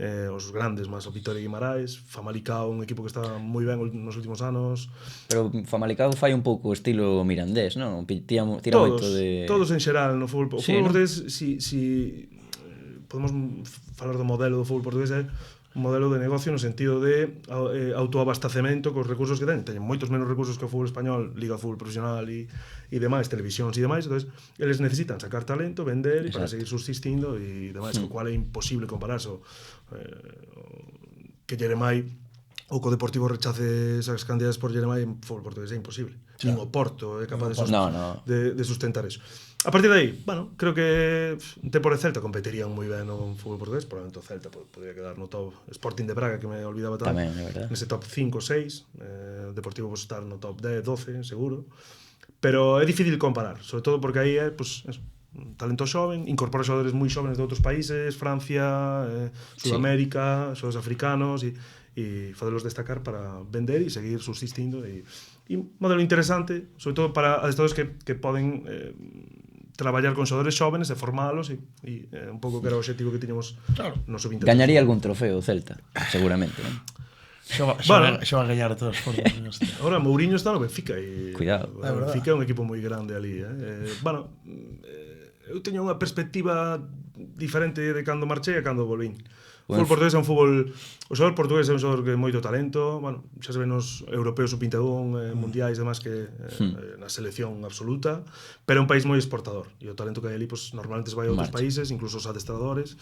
os grandes, máis o Vitória e Guimaraes. Famalicao, un equipo que está moi ben nos últimos anos. Pero Famalicao fai un pouco estilo mirandés, non? Tira moito de... Todos en xeral no fútbol. O Sí, fútbol ¿no? portugués, si podemos falar do modelo do fútbol portugués, é un modelo de negocio no sentido de autoabastecemento cos recursos que teñen. Teñen moitos menos recursos que o fútbol español, Liga de Fútbol Profesional e demais, televisións e demais, entonces eles necesitan sacar talento, vender para seguir subsistindo e demais, co cual é imposible compararse que Jeremai ou co Deportivo rechace esas cantidades por Jeremai en fútbol portugués, é imposible. Nin o Porto é capaz de sustentar eso. A partir de aí, bueno, creo que Depor e Celta competirían moi ben no fútbol portugués, probablemente o Celta podría quedar no top. Sporting de Braga, que me olvidaba tamén, nese top 5 ou 6, Deportivo pues estar no top 10, 12, seguro. Pero é difícil comparar, sobre todo porque aí é pues, un talento xoven, incorpora xogadores moi xovenes de outros países, Francia, Sudamérica, xogadores africanos e fadelos destacar para vender e seguir subsistindo e un modelo interesante, sobre todo para adestradores que poden traballar con xogadores xóvenes e formalos e un pouco que era o objetivo que tiñamos no sub-23. Gañaría algún trofeo o Celta, seguramente, non? Xa va a gañar de todas formas. Ahora Mourinho está no Benfica e Cuidado. o Benfica é un equipo moi grande ali, bueno, eu teño unha perspectiva diferente de cando marchei a cando volvín. O fútbol portugués é un fútbol... O xogador portugués é un xogador que é moito talento, bueno, xa se ven nos europeos sub-21, mundiais e demás que na selección absoluta, pero é un país moi exportador e o talento que hai ali pues, normalmente se vai a outros países, incluso os adestradores.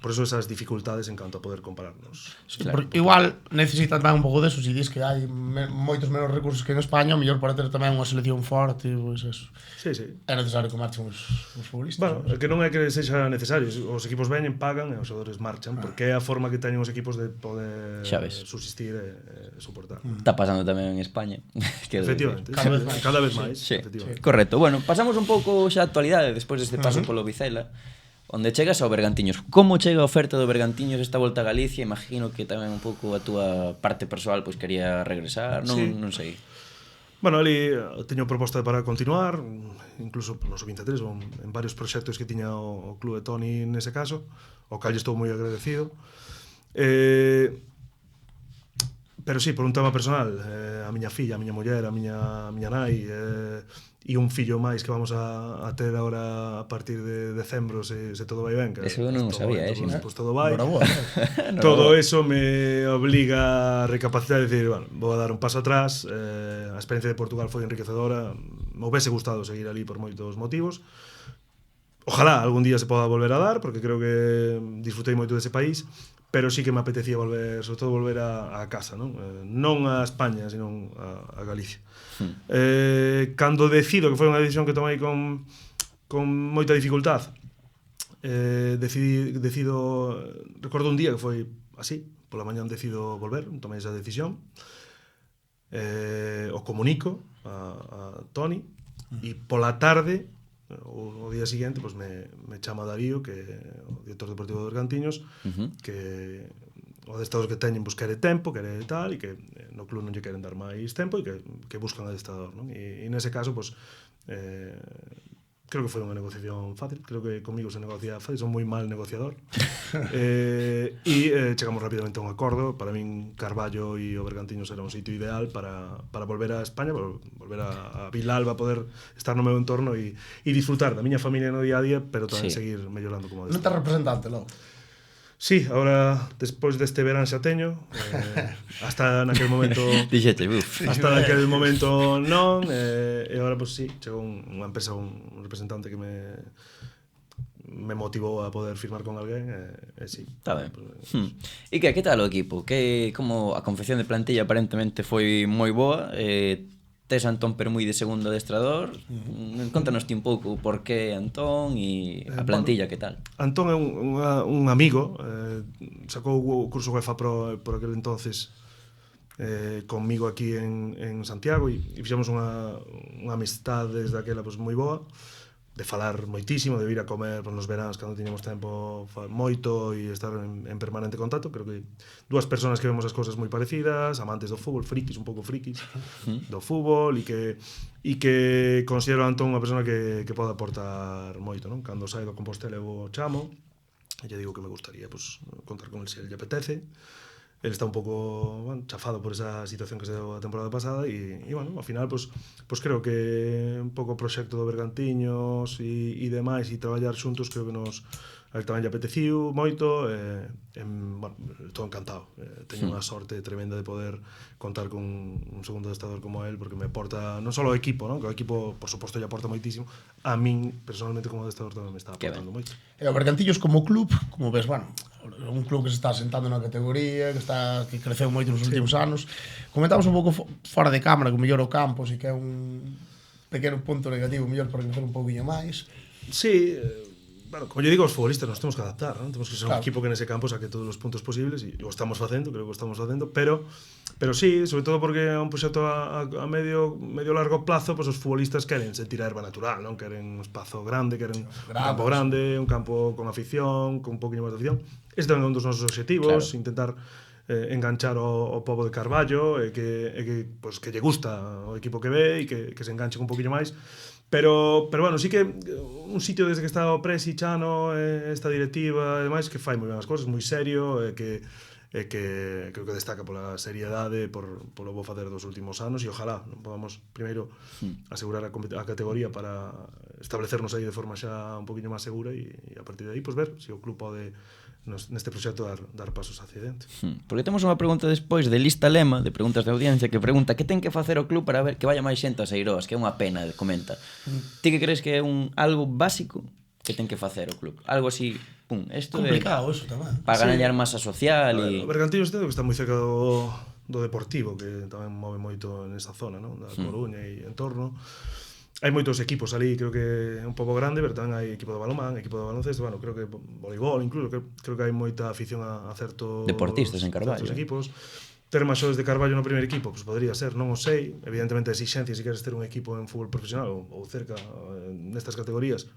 Por eso esas dificultades en canto a poder compararnos. Claro. Igual necesitan tamén un pouco deso, se dis que hai moitos menos recursos que en España, o mellor para ter tamén unha selección forte, pois eso. Sí. É necesario que marchen os futbolistas. Bueno, que non é que sexa necesario, os equipos veñen, pagan e os xogadores marchan, porque é a forma que teñen os equipos de poder subsistir e soportar. Está pasando tamén en España. Efectivamente, cada vez máis. Sí. Correcto. Bueno, pasamos un pouco xa a actualidade despois deste paso polo Vizela, onde chegas ao Bergantiños. Como chega a oferta do Bergantiños esta volta a Galicia? Imagino que tamén un pouco a túa parte persoal pois quería regresar, non sei. Bueno, ali teño proposta para continuar, incluso no sub-23 ou en varios proxectos que tiña o club de Toni nese caso, ao cal estou moi agradecido. Pero sí, por un tema personal, a miña filla, a miña muller, a miña nai e un fillo máis que vamos a ter agora a partir de decembro se todo vai ben. Eso non sabía, pues todo vai. Todo eso me obliga a recapacitar e dicir, bueno, vou a dar un paso atrás. A experiencia de Portugal foi enriquecedora, me houvese gustado seguir ali por moitos motivos. Ojalá algún día se poda volver a dar, porque creo que disfrutei moito dese país, pero sí que me apetecía volver, sobre todo volver a casa, non a España, sino a Galicia. Cando decido, que foi unha decisión que tomei con moita dificultad, decido, recordo un día que foi así, pola mañán decido volver, tomei esa decisión, o comunico a Toni, e pola tarde, o día seguinte, pues me chama Darío, que é o director deportivo dos Bergantiños, que o adestrador que teñen pues, quere tempo, quere tal, e que no club non lle queren dar máis tempo e que buscan adestrador, non? E nese caso, pues, creo que foi unha negociación fácil, creo que comigo se negocia fácil, son moi mal negociador. E chegamos rapidamente a un acordo. Para min Carballo e o Bergantiños era un sitio ideal para volver a España, volver a Vilalba, poder estar no meu entorno e disfrutar da miña familia no día a día, pero tamén seguir mellorando como adestrador. Non te representante, logo? Sí, agora, despois deste verán xa teño, hasta naquel momento... Dixete, buf. Hasta naquel momento non, e agora, pues sí, chegou unha empresa, un representante que me motivou a poder firmar con alguén, e sí. Está ben. E que tal o equipo? Como a confección de plantilla aparentemente foi moi boa, tes a Antón Permui de segundo adestrador. Contanos ti un pouco por que Antón e a plantilla, que tal? Antón é un amigo, sacou o curso UEFA Pro por aquel entonces conmigo aquí en Santiago e fixemos unha amistade desde aquela pues, moi boa, de falar moitísimo, de ir a comer nos veráns cando tiñamos tempo moito e estar en permanente contacto. Creo que dúas persoas que vemos as cousas moi parecidas, amantes do fútbol, frikis, un pouco frikis do fútbol e que considero a Antón unha persona que pode aportar moito, non? Cando saio do Compostela eu o chamo e lle digo que me gustaría pues, contar con el se lle apetece. Él está un pouco chafado por esa situación que se deu a temporada pasada e bueno, ao final pues creo que un pouco o proxecto do Bergantiños e demais e traballar xuntos creo que nos a él tamén lle apeteciu moito bueno, estou encantado teño unha sorte tremenda de poder contar con un segundo adestrador como él porque me aporta non só o equipo, non? Que o equipo por suposto lle aporta moitísimo, a min personalmente como adestrador tamén me está aportando moito. E o Bergantiños como club, como ves, bueno, un club que se está sentando na categoría, que creceu moito nos últimos anos. Comentamos un pouco fora de cámara que o mellor o campo, si que é un pequeno punto negativo, mellor para crecer un pouquinho máis. Sí, bueno, como yo digo, os futbolistas nos temos que adaptar, ¿no? Temos que ser un equipo que nese campo saque todos os puntos posibles e o estamos facendo, creo que o estamos facendo, pero sí, sobre todo porque é un proxecto a medio largo plazo, pues os futbolistas queren sentir a erva natural, non? Queren un espazo grande, queren un campo grande, un campo con afición, con un poquinho máis de afición. Este é un dos nosos obxectivos, claro. Intentar enganchar o pobo de Carballo e que lle gusta o equipo que ve e que se enganche un poquinho máis. Pero bueno, sí que un sitio desde que está o Presi, Chano, esta directiva e demais, que fai moi ben as cousas, moi serio, que creo que destaca pola seriedade, polo bo facer dos últimos anos e ojalá non podamos primeiro asegurar a categoría para establecernos aí de forma xa un poquinho máis segura e a partir de aí pues, ver se o club pode neste proxecto dar pasos hacia dentro. Porque temos unha pregunta despois de lista lema de preguntas de audiencia que pregunta que ten que facer o club para ver que vaya máis xente a Seiroas, que é unha pena, comenta. Ti que crees que é algo básico que ten que facer o club? Algo así, isto complicado eso tamén. Para ganhar masa social e o Bergantiños que está moi cerca do Deportivo, que tamén move moito nesa zona, non? Da Coruña e entorno. Hai moitos equipos ali, creo que é un pouco grande, pero tamén hai equipo de balonmán, equipo de baloncesto, bueno, creo que voleibol incluso, creo que hai moita afición a certos deportistas en Carballo. Equipos. Ter maiores de Carballo no primeiro equipo, pues podría ser, non o sei, evidentemente a exigencia se queres ter un equipo en fútbol profesional ou cerca nestas categorías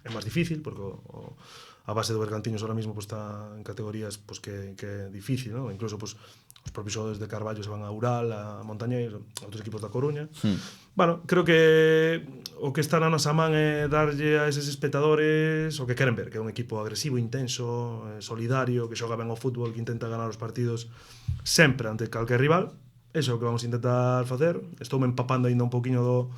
é máis difícil, porque a base do Bergantiños ahora mismo pues, está en categorías pues, que é difícil, ¿no? Incluso pues, os propios xogadores de Carballo se van a Ural, a Montañés, a outros equipos da Coruña. Bueno, creo que o que está na nosa man é darlle a eses espectadores o que queren ver, que é un equipo agresivo, intenso, solidario, que xoga ben ao fútbol, que intenta ganar os partidos sempre ante calquer rival. Eso é o que vamos a intentar facer. Estou me empapando ainda un poquinho do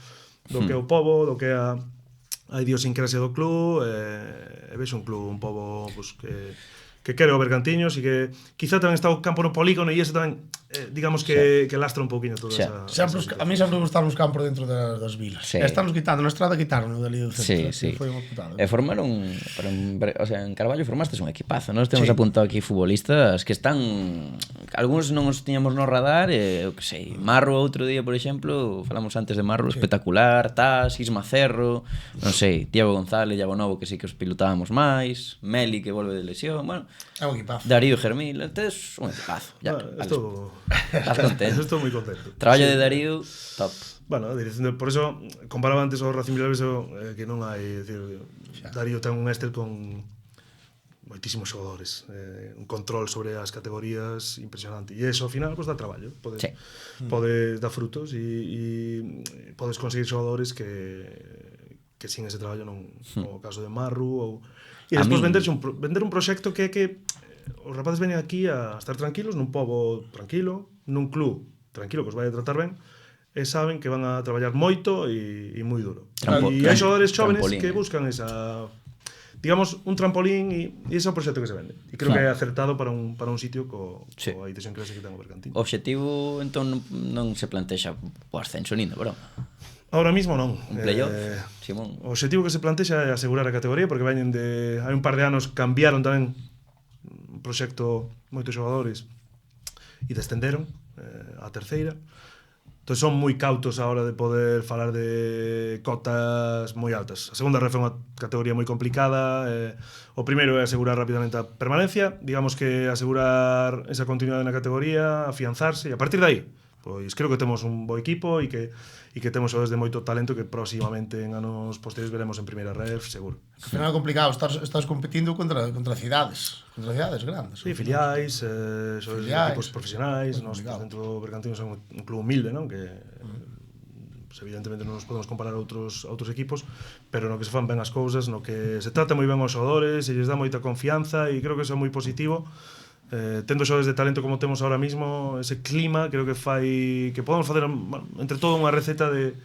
que é o pobo, do que é a idiosincrasia do club, e vexo un club un pobo pues, que quere o Bergantiños e que quizá tamén está o campo no polígono e ese tamén digamos que lastra un poquinho toda esa a mí sempre me gustaron os campos dentro das vilas. Están quitando, na estrada quitaron dali do centro. Sí. Foi unha putada. E formaron, o sea, en Carballo formastes un equipazo, nós temos apuntado aquí futbolistas que están, algúns non os tiñamos no radar, eu que sei, Marro outro día, por exemplo, falamos antes de Marro, espectacular, Tas, Isma Cerro, non sei, Tiago González, Iago Novo, que sí que os pilotábamos máis, Meli, que volve de lesión, bueno, é un equipazo. Darío Germil, entonces un equipazo. Estás contento. Estou moi contento. Traballo de Darío, top. Bueno, por eso comparaba antes o Racing Vilaveso que non hai, decir, Darío ten un Excel con moitísimos xogadores, un control sobre as categorías impresionante, e eso ao final pues, dá traballo, podes dar frutos e podes conseguir xogadores que sin ese traballo non, o caso de Marru e despois vender un proxecto que os rapaces veñen aquí a estar tranquilos nun pobo tranquilo, nun club tranquilo que os vai a tratar ben e saben que van a traballar moito e moi duro. E hai xogadores jóvenes que buscan esa, digamos, un trampolín e ese é o proxecto que se vende. E creo que é acertado para un sitio coa idiosincrasia que ten o Bergantiños. O obxectivo, entón, non se plantexa o ascenso nin de broma. Ahora mismo non. Un playoff, Simón. O obxectivo que se plantexa é asegurar a categoría, porque veñen hai un par de anos cambiaron tamén un proxecto moitos xogadores e descenderon a terceira. Entón son moi cautos a hora de poder falar de cotas moi altas. A segunda ref é unha categoría moi complicada. O primeiro é asegurar rapidamente a permanencia, digamos que asegurar esa continuidade na categoría, afianzarse, e a partir de aí, pois creo que temos un bo equipo e que temos xogadores de moito talento que próximamente en anos posteriores veremos en primeira ref, seguro. Ao final é complicado, estás competindo contra cidades grandes. Sí, filiais, xogadores de Filiais. equipos profesionais, Moi nós complicado. dentro do Bergantiños somos un club humilde, non? Que pues, evidentemente non nos podemos comparar a outros equipos, pero no que se fan ben as cousas, no que se trata moi ben aos xogadores, e lles dá moita confianza, e creo que eso é moi positivo. Tendo xogadores de talento como temos ahora mismo, ese clima creo que fai que podamos facer, bueno, entre todo unha receta de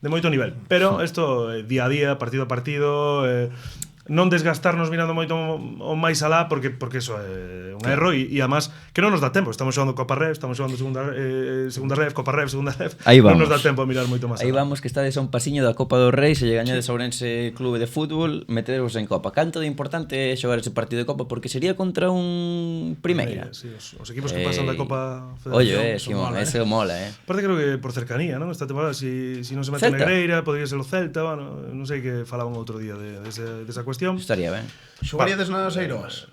moito nivel, pero isto día a día, partido a partido, non desgastarnos mirando moito o máis alá porque eso é un erro e además que non nos dá tempo, estamos xogando Copa Ref, estamos xogando segunda ref, Copa Ref, segunda ref, non nos dá tempo a mirar moito máis Aí alá. vamos, que estades a un pasiño da Copa do Rei, se lle gañades a Ourense Clube de Fútbol, meteros en Copa. Canto de importante é xogar ese partido de Copa, porque sería contra un Primeira. Sí, os equipos que pasan da Copa Oye, Federación Simón, eso mola, Aparte creo que por cercanía, non? Esta temporada, si non se mete Celta. Negreira, podría ser o Celta, bueno, non sei que falaban outro día desa cuestión. Estaría ben. Xogaríades nas Eiroas?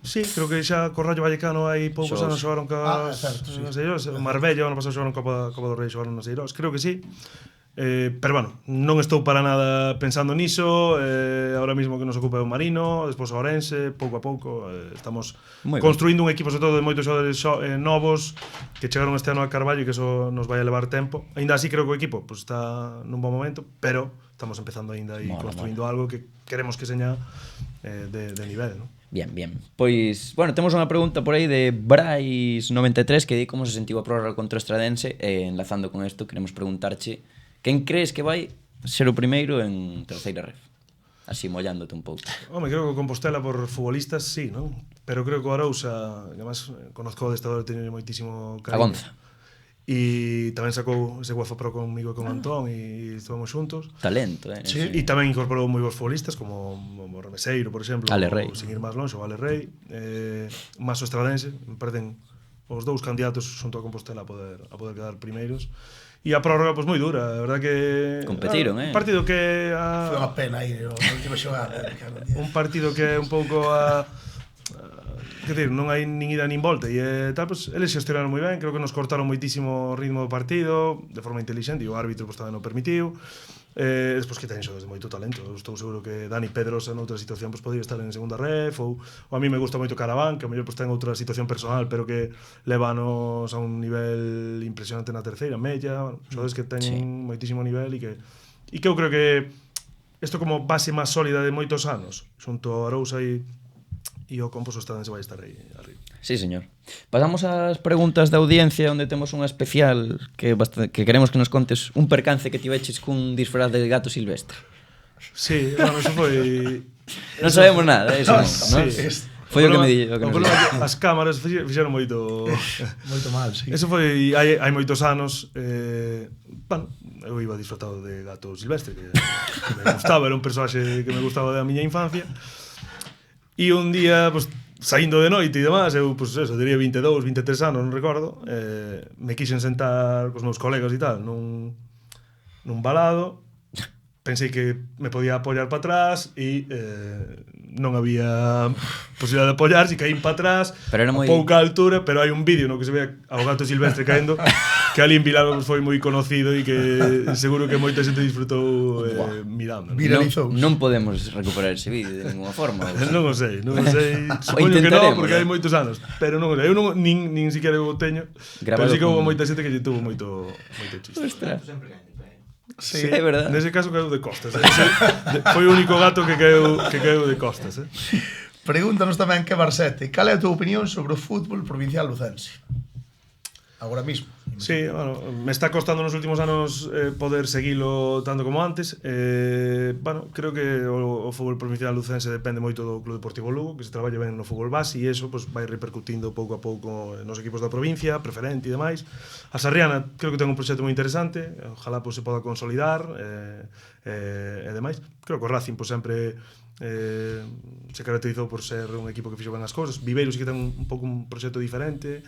Sí, creo que xa co Rayo Vallecano hai poucos Xogos. anos xogaron certo, sí. nas Eiroas. O Marbella, ano pasado xogaron Copa do Rei, xogaron nas Eiroas. Creo que sí. Pero bueno, non estou para nada pensando niso. Ahora mismo que nos ocupa o Marino, despois o Ourense, pouco a pouco estamos Moi construindo un equipo, sobre todo de moitos xogadores novos que chegaron este ano a Carballo e que eso nos vai a levar tempo. Ainda así creo que o equipo pues, está nun bon momento, pero estamos empezando ainda e construindo algo que queremos que seña de nivel, ¿no? Bien, bien. Pois, bueno, temos unha pregunta por aí de Brais93 que di como se sentiu a prórroga contra o Estradense e enlazando con isto queremos preguntarche quen crees que vai ser o primeiro en terceira ref? Así mollándote un pouco. Home, creo que o Compostela por futbolistas sí, non? Pero creo que o Arousa, que además conozco o adestrador e teño moitísimo A cariño. Gonza. E tamén sacou ese UEFA Pro comigo e con Antón e estivemos xuntos. Talento, Sí, e tamén incorporou moi bons futbolistas como o Remeseiro, por exemplo, Ale Rei. ou sin ir máis longe, o Ale Rei, máis o Estradense, me parecen os dous candidatos xunto a Compostela a poder quedar primeiros. E a prórroga pois moi dura, a verdad que Competiron, un partido que Foi unha pena aí, a última xogada. un partido que é un pouco que decir, non hai nin ida nin volta e tal, pues, eles xestionaron moi ben, creo que nos cortaron moitísimo o ritmo do partido de forma intelixente e o árbitro pues, tamén o permitiu. Despois que teñen xogadores de moito talento, estou seguro que Dani Pedrosa noutra situación pues, podría estar en segunda ref ou a mí me gusta moito Caraván, que a mellor pues, ten outra situación personal pero que levanos a un nivel impresionante na terceira, Mella, bueno, xogadores que teñen moitísimo nivel e que eu creo que isto como base máis sólida de moitos anos xunto a Arousa e o Composo Estradense vai estar aí arriba. Sí, señor. Pasamos ás preguntas da audiencia onde temos unha especial que queremos que nos contes un percance que tiveches cun disfraz de gato silvestre. Sí, bueno, eso foi... Non sabemos nada, eso non, non? Sí. Foi o que me di, o que o nos problema di. é que as cámaras fixeron moito... Moito mal, sí. Eso foi hai moitos anos. Bueno, eu iba disfrutado de gato silvestre, que me gustaba, era un personaxe que me gustaba da miña infancia. E un día, pues, saindo de noite e demás, eu, pues, eso, diría 22, 23 anos, non recordo, me quixen sentar cos meus colegas e tal, nun balado, pensei que me podía apoiar para atrás e non había posibilidade de apoiar, si caín para atrás Pero era a moi- pouca altura, pero hai un vídeo no que se ve ao gato silvestre caendo que ali en Vilalba foi moi conocido e que seguro que moita xente disfrutou mirando. Viralizou. Non podemos recuperar ese vídeo de ninguna forma. Non o sei, supoño que non, intentaremos, porque eh. hai moitos anos, pero non o sei, eu non, nin siquiera o teño, Grabado pero sí que houve con- moita xente que lle tuvo moito chiste. Ostras. Sí, é verdad. Nese caso caeu de costas. Foi o único gato que caeu de costas, Pregúntanos tamén que Barsete, cal é a tua opinión sobre o fútbol provincial lucense? Agora mismo. Sí, bueno, me está costando nos últimos anos poder seguilo tanto como antes. Bueno, creo que o fútbol provincial lucense depende moito do Club Deportivo Lugo, que se traballa ben no fútbol base e eso pues, vai repercutindo pouco a pouco nos equipos da provincia, preferente e demais. A Sarriana creo que ten un proxecto moi interesante, ojalá pues, se poda consolidar e demais. Creo que o Racing pues, sempre se caracterizou por ser un equipo que fixo ben as cousas. Viveiros sí que ten un pouco un proxecto diferente.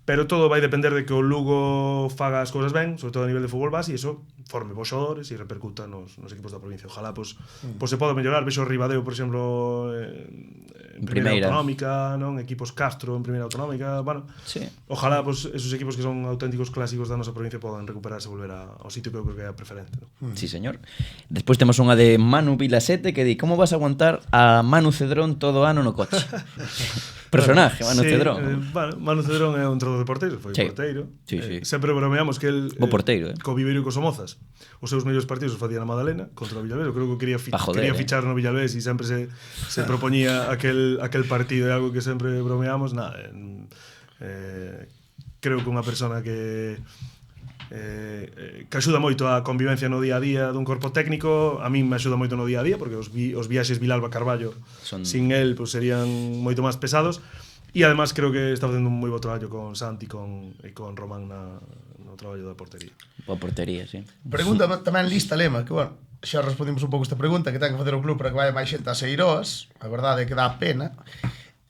pero todo vai depender de que o Lugo faga as cousas ben, sobre todo a nivel de fútbol base, e iso forme bons xogadores e repercuta nos equipos da provincia. Ojalá pois se poda mellorar. Vexo Ribadeo, por exemplo, en primeira autonómica, non? Equipos Castro en primeira autonómica, bueno. Sí. Ojalá pois esos equipos que son auténticos clásicos da nosa provincia podan recuperarse e volver ao sitio que eu creo que é a preferente, non? Sí, señor. Despois temos unha de Manu Vilasete que di: como vas a aguantar a Manu Cedrón todo o ano no coche? Personaje, Manu Cedrón. Bueno, Manu Cedrón é un trozo de porteiro, foi porteiro. Sí, sí. Sempre bromeamos que el bo porteiro, co Viveiro e co Somozas. Os seus mellores partidos os facía na Madalena contra o Villalbés. Eu creo que quería fichar no Villalbés e sempre se propoñía aquel partido, é algo que sempre bromeamos. Creo que unha persona que axuda moito a convivencia no día a día dun corpo técnico. A min me axuda moito no día a día, porque os viaxes Vilalba-Carballo sin el pues, serían moito máis pesados, e además creo que está facendo un moi bo traballo con Santi e con Román no traballo da portería. Boa portería, sí. Pregunta tamén Lista Lema, que bueno, xa respondimos un pouco esta pregunta, que ten que facer o club para que vaya máis xente a Seiroas. A verdade é que dá pena.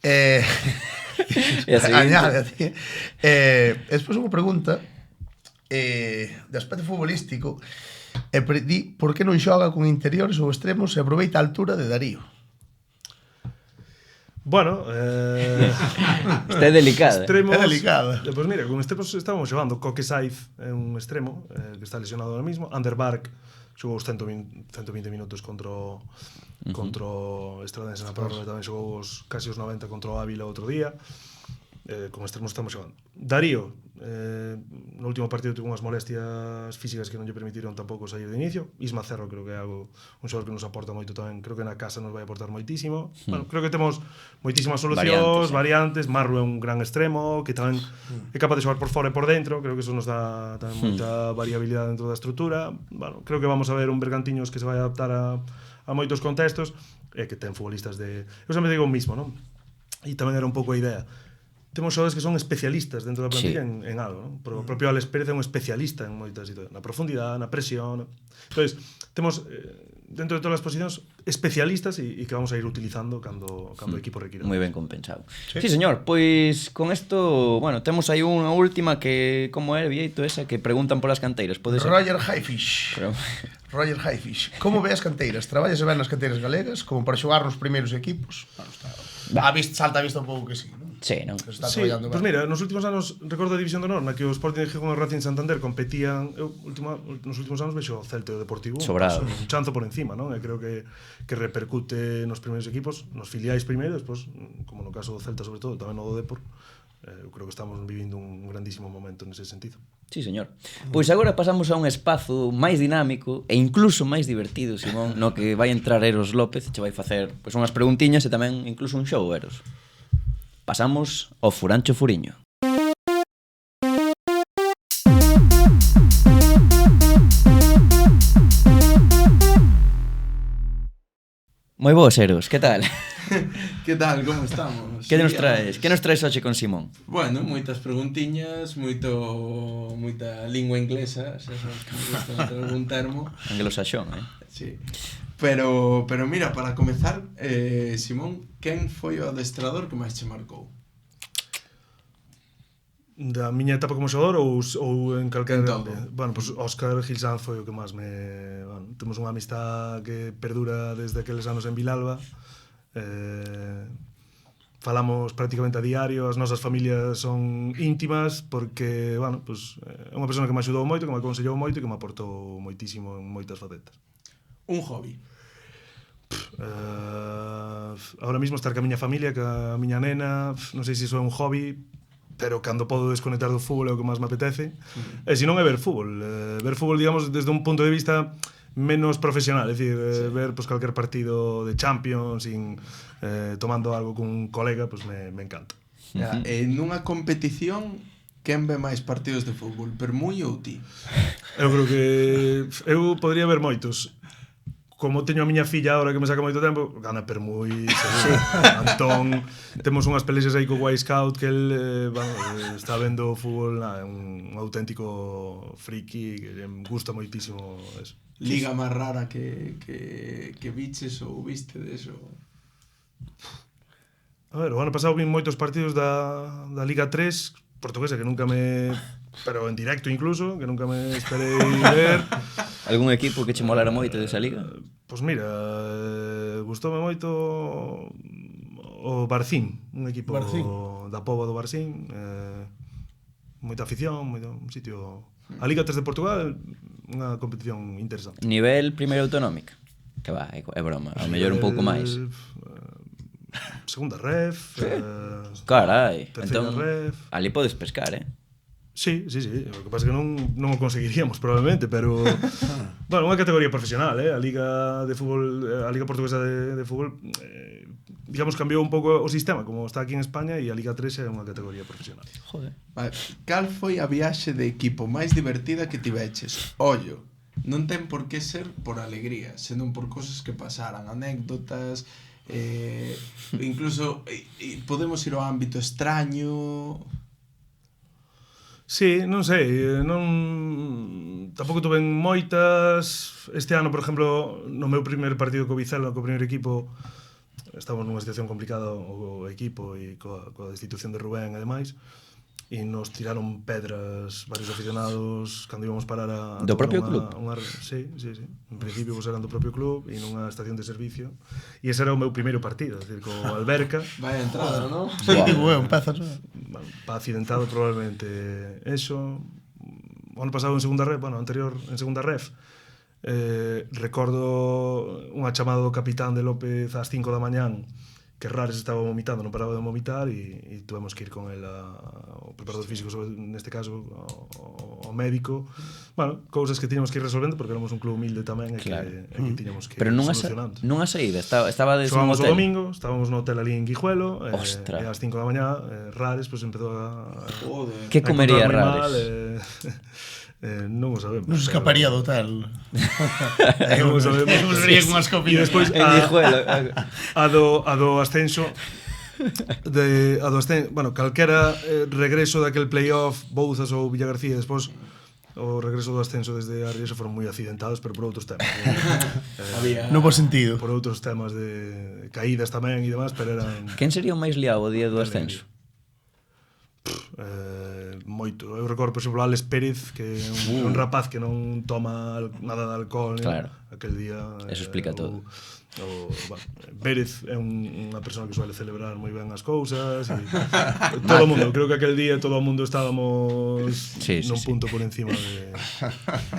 E a seguinte. Añade, despois unha pregunta de aspecto futbolístico, di por que non xoga con interiores ou extremos e aproveita a altura de Darío. Bueno, Está delicada. Extremos, é delicada. Pois mira, con extremos estábamos xogando Coque Saiz, é un extremo que está lesionado ahora mismo. Ander Bark xogou os 120 minutos contra o Estradense na prórroga, tamén xogou casi os 90 contra o Ávila outro día. Con extremos estamos xogando. Darío, no último partido tuvo unhas molestias físicas que non lle permitiron tampouco sair de inicio. Isma Cerro creo que é un xogador que nos aporta moito tamén. Creo que na casa nos vai aportar moitísimo. Bueno, creo que temos moitísimas solucións, variantes. Marro é un gran extremo que tamén é capaz de xogar por fora e por dentro. Creo que eso nos dá tamén moita variabilidade dentro da estrutura. Bueno, creo que vamos a ver un Bergantiños que se vai adaptar a moitos contextos e que ten futbolistas de... Eu sempre digo o mismo, non? E tamén era un pouco a idea. Temos xogadores que son especialistas dentro da plantilla en algo, non? O propio Alex Pérez é un especialista en moitas situacións, na profundidade, na presión. Entonces, temos dentro de todas as posicións especialistas e que vamos a ir utilizando cando o equipo requira. Moi ben compensado. Sí, señor, pois con isto, bueno, temos aí unha última que como é, Vieito, esa que preguntan polas canteiras, pode ser? Roger Highfish. Roger Highfish. Como ve as canteiras? Traballas ben nas canteiras galegas como para xogar nos primeiros equipos? Bueno, salta a vista un pouco que sí, non? Sí, non? Sí, pues mira, nos últimos anos recordo a División de Honor na que o Sporting de Gijón e o Racing Santander competían. Nos últimos anos vexo o Celta e o Deportivo sobrado, un chanzo por encima, non? E creo que repercute nos primeiros equipos, nos filiais primeiro, despois, como no caso do Celta sobre todo, tamén no do Depor. Eu creo que estamos vivindo un grandísimo momento nese sentido. Sí, señor. Pois agora pasamos a un espazo máis dinámico e incluso máis divertido, Simón, no que vai entrar Eros López e che vai facer pois unhas preguntiñas e tamén incluso un show, Eros. Pasamos ao Furancho Furiño. Moi boas, Eros, que tal? Que tal, como estamos? Que nos traes? Que nos traes hoxe con Simón? Bueno, moitas preguntiñas, moita lingua inglesa, se sabes que me gusta meter algún termo. Anglosaxón, Sí. Pero mira, para comezar, Simón, quen foi o adestrador que máis che marcou? Da miña etapa como xogador ou en calquera... En todo. Bueno, pues Óscar Gil Sanz foi o que máis me... Bueno, temos unha amistad que perdura desde aqueles anos en Vilalba. Falamos prácticamente a diario, as nosas familias son íntimas porque, bueno, pues, é unha persona que me axudou moito, que me aconsellou moito e que me aportou moitísimo en moitas facetas. Un hobby? Ahora mismo estar ca miña familia, ca miña nena, non sei se iso é un hobby, pero cando podo desconectar do fútbol é o que máis me apetece. E se non é ver fútbol, digamos, desde un punto de vista menos profesional, é dicir, ver pues, calquer partido de Champions tomando algo con un colega, pues me encanta. Nunha competición, quen ve máis partidos de fútbol, Permuy ou ti? Eu creo que eu podría ver moitos. Como teño a miña filla agora que me saca moito tempo, gana Permuy, seguro. Antón, temos unhas pelexas aí co Boy Scout que el está vendo o fútbol, é un auténtico friki que me gusta moitísimo eso. Liga máis rara que viches ou viste deso? A ver, o ano pasado vin moitos partidos da Liga 3, portuguesa que nunca me... Pero en directo incluso, que nunca me esperei ver. Algún equipo que che molara moito desa liga? Pois mira, gustoume moito o Barcín, un equipo Barcín. da Póvoa do Barcín, moita afición, un sitio... A Liga 3 de Portugal, unha competición interesante. Nivel primeira autonómica? Que va, é broma, ao mellor un pouco máis. Segunda ref, Carai, terceira entón ref. ali podes pescar, Sí. O que pasa é que non o conseguiríamos probablemente, pero bueno, unha categoría profesional, a Liga de fútbol, a Liga Portuguesa de fútbol, digamos cambiou un pouco o sistema, como está aquí en España, e a Liga 3 é unha categoría profesional. Joder. Vale, cal foi a viaxe de equipo máis divertida que tiveches? Ollo, non ten por que ser por alegría, senón por cosas que pasaran, anécdotas, incluso podemos ir ao ámbito extraño. Sí, non sei, non tampouco tuve moitas. Este ano, por exemplo, no meu primer partido co Vizela, co primeiro equipo, estábamos nunha situación complicada o equipo e coa destitución de Rubén e demais, e nos tiraron pedras varios aficionados cando íbamos parar a do propio club? Sí. En principio pues, eran do propio club e nunha estación de servicio, e ese era o meu primeiro partido, é dicir, co Alberca. Vaya entrada, ¿no? Sí, digo, empezas. Bueno, pa accidentado probablemente eso. O ano pasado en segunda ref, anterior en segunda ref, recordo unha chamada do capitán de López ás 5 da mañán, que Rares estaba vomitando, non paraba de vomitar, e tuvemos que ir con el ao preparador físico, neste caso ao médico. Bueno, cousas que tiñamos que ir resolvendo porque éramos un club humilde tamén, e Claro. que tiñamos que Pero ir nunha solucionando. saída, estaba dese Xogábamos o hotel. domingo, estábamos no hotel ali en Guijuelo, e Ostras. ás 5 da mañá Rares pues, empezou a Joder. Que comería encontrarme Rares? Non o sabemos. Non se escaparía do hotel. Non o sabemos. Volvería con as E copias. despois En Guijuelo. a do ascenso bueno, calquera regreso daquel playoff, Bouzas ou Villagarcía, despois o regreso do ascenso desde a Riesa foron moi accidentados, pero por outros temas. No bo sentido. Por outros temas de caídas tamén e demás, pero eran Quen sería o máis liado o día do ascenso? moito. Eu recordo, por exemplo, Alex Pérez, que é un rapaz que non toma nada de alcohol, Claro. aquel día. Eso explica todo. Bueno, Pérez é unha persona que suele celebrar moi ben as cousas e todo o mundo, creo que aquel día todo o mundo estábamos nun punto por encima de...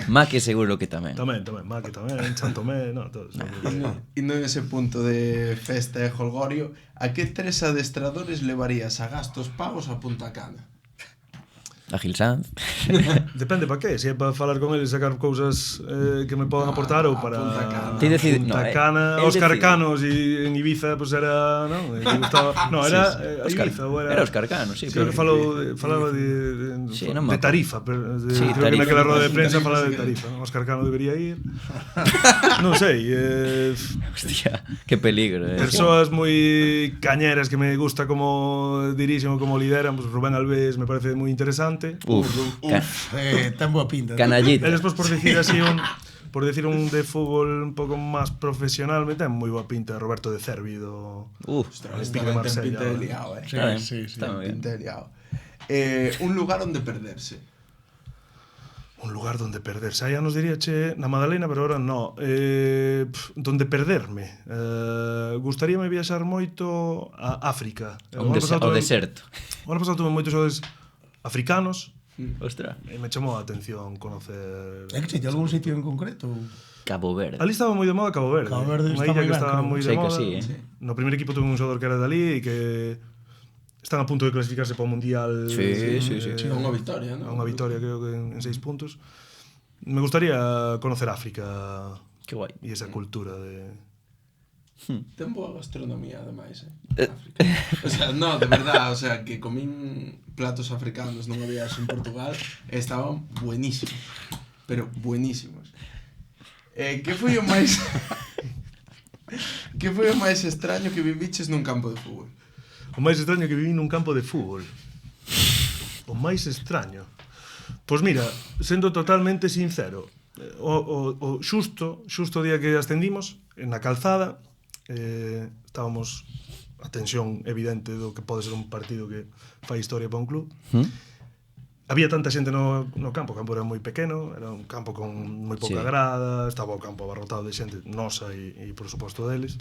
Maque seguro que tamén. Tamén, Maque tamén, Chantomé, no, todos. E non ese punto de festa e jolgorio, a que 3 adestradores levarías a gastos pagos a Punta Cana? A Gil Sanz. Depende para que, se é para falar con ele e sacar cousas que me podan aportar ou para Punta Cana. Ti decide- Punta no, Cana, el Óscar decide. Canos e en Ibiza pues era, non? Era Ibiza ou Era Óscar Cano, sí. Creo que falaba Sí, non me de acordo. Tarifa, Sí, creo que Tarifa. naquela roda de prensa Tarifa, falaba sí de que- Tarifa. Óscar Cano debería ir. Non sei, Hostia, que peligro. persoas moi cañeras que me gusta como dirixen ou como lideran, pues Rubén Alves me parece moi interesante. Ten boa pinta. Canallita. E despois por decir así un de fútbol un pouco máis profesional, me ten moi boa pinta Roberto de Cervi do Olympique de Marsella. Pinta de liao, Sí, Está ben, sí. está moi ben. Pinta de liao. Un lugar onde perderse. Un lugar donde perderse. Aí nos diría, che, na Madalena, pero ahora no. Donde perderme. Gustaríame viaxar moito a África. O deserto. O ano pasado tuve moitos xoves africanos Ostras. e me chamou a atención conocer... É que se algún sitio en concreto? Cabo Verde. Ali estaba moi de moda Cabo Verde. Cabo Verde Unha está illa moi que ben, estaba creo. moi de Sei que moda. sí, No primeiro equipo tuve un xogador que era dali e que están a punto de clasificarse para o Mundial. Sí. Unha victoria, non? Unha victoria, creo que en 6 puntos. Me gustaría conocer África Que guai. e esa cultura de... Ten boa gastronomía, ademais, África. O sea, no, de verdad, o sea, que comín platos africanos nunha viaxe en Portugal e estaban buenísimos. Pero buenísimos. Que foi o máis... que foi o máis extraño que viviches nun campo de fútbol? O máis extraño que viví nun campo de fútbol. O máis extraño. Pois mira, sendo totalmente sincero, o xusto o día que ascendimos, na calzada, estábamos a tensión evidente do que pode ser un partido que fai historia para un club. había tanta xente no campo, o campo era moi pequeno, era un campo con moi pouca Sí. grada, estaba o campo abarrotado de xente nosa e por suposto deles.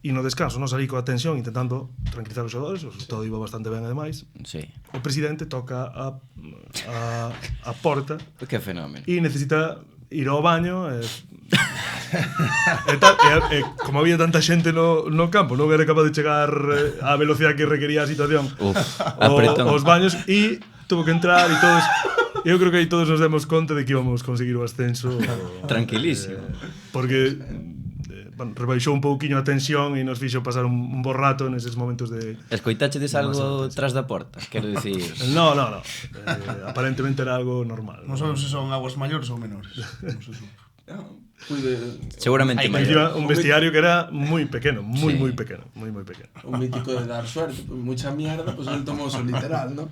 E no descanso non salí coa tensión intentando tranquilizar os xogadores, todo iba bastante ben ademais. Sí. O presidente toca a porta Que fenómeno. e necesita ir ao baño e como había tanta xente no campo, non era capaz de chegar á velocidade que requería a situación Apretón. os baños e tuvo que entrar e todos. Eu creo que aí todos nos demos conta de que íbamos conseguir o ascenso. Tranquilísimo. Porque bueno, rebaixou un pouquiño a tensión e nos fixo pasar un bo rato neses momentos de... Escoitachedes algo tras da porta? Quero dicir... No. Aparentemente era algo normal. Non sabemos se son aguas maiores ou menores. Non se supo. Seguramente Encima, maior. un vestiario que era moi pequeno, moi Sí. moi pequeno, moi pequeno. O mítico de dar suerte, pues mucha mierda, pues él tomou eso literal, ¿no?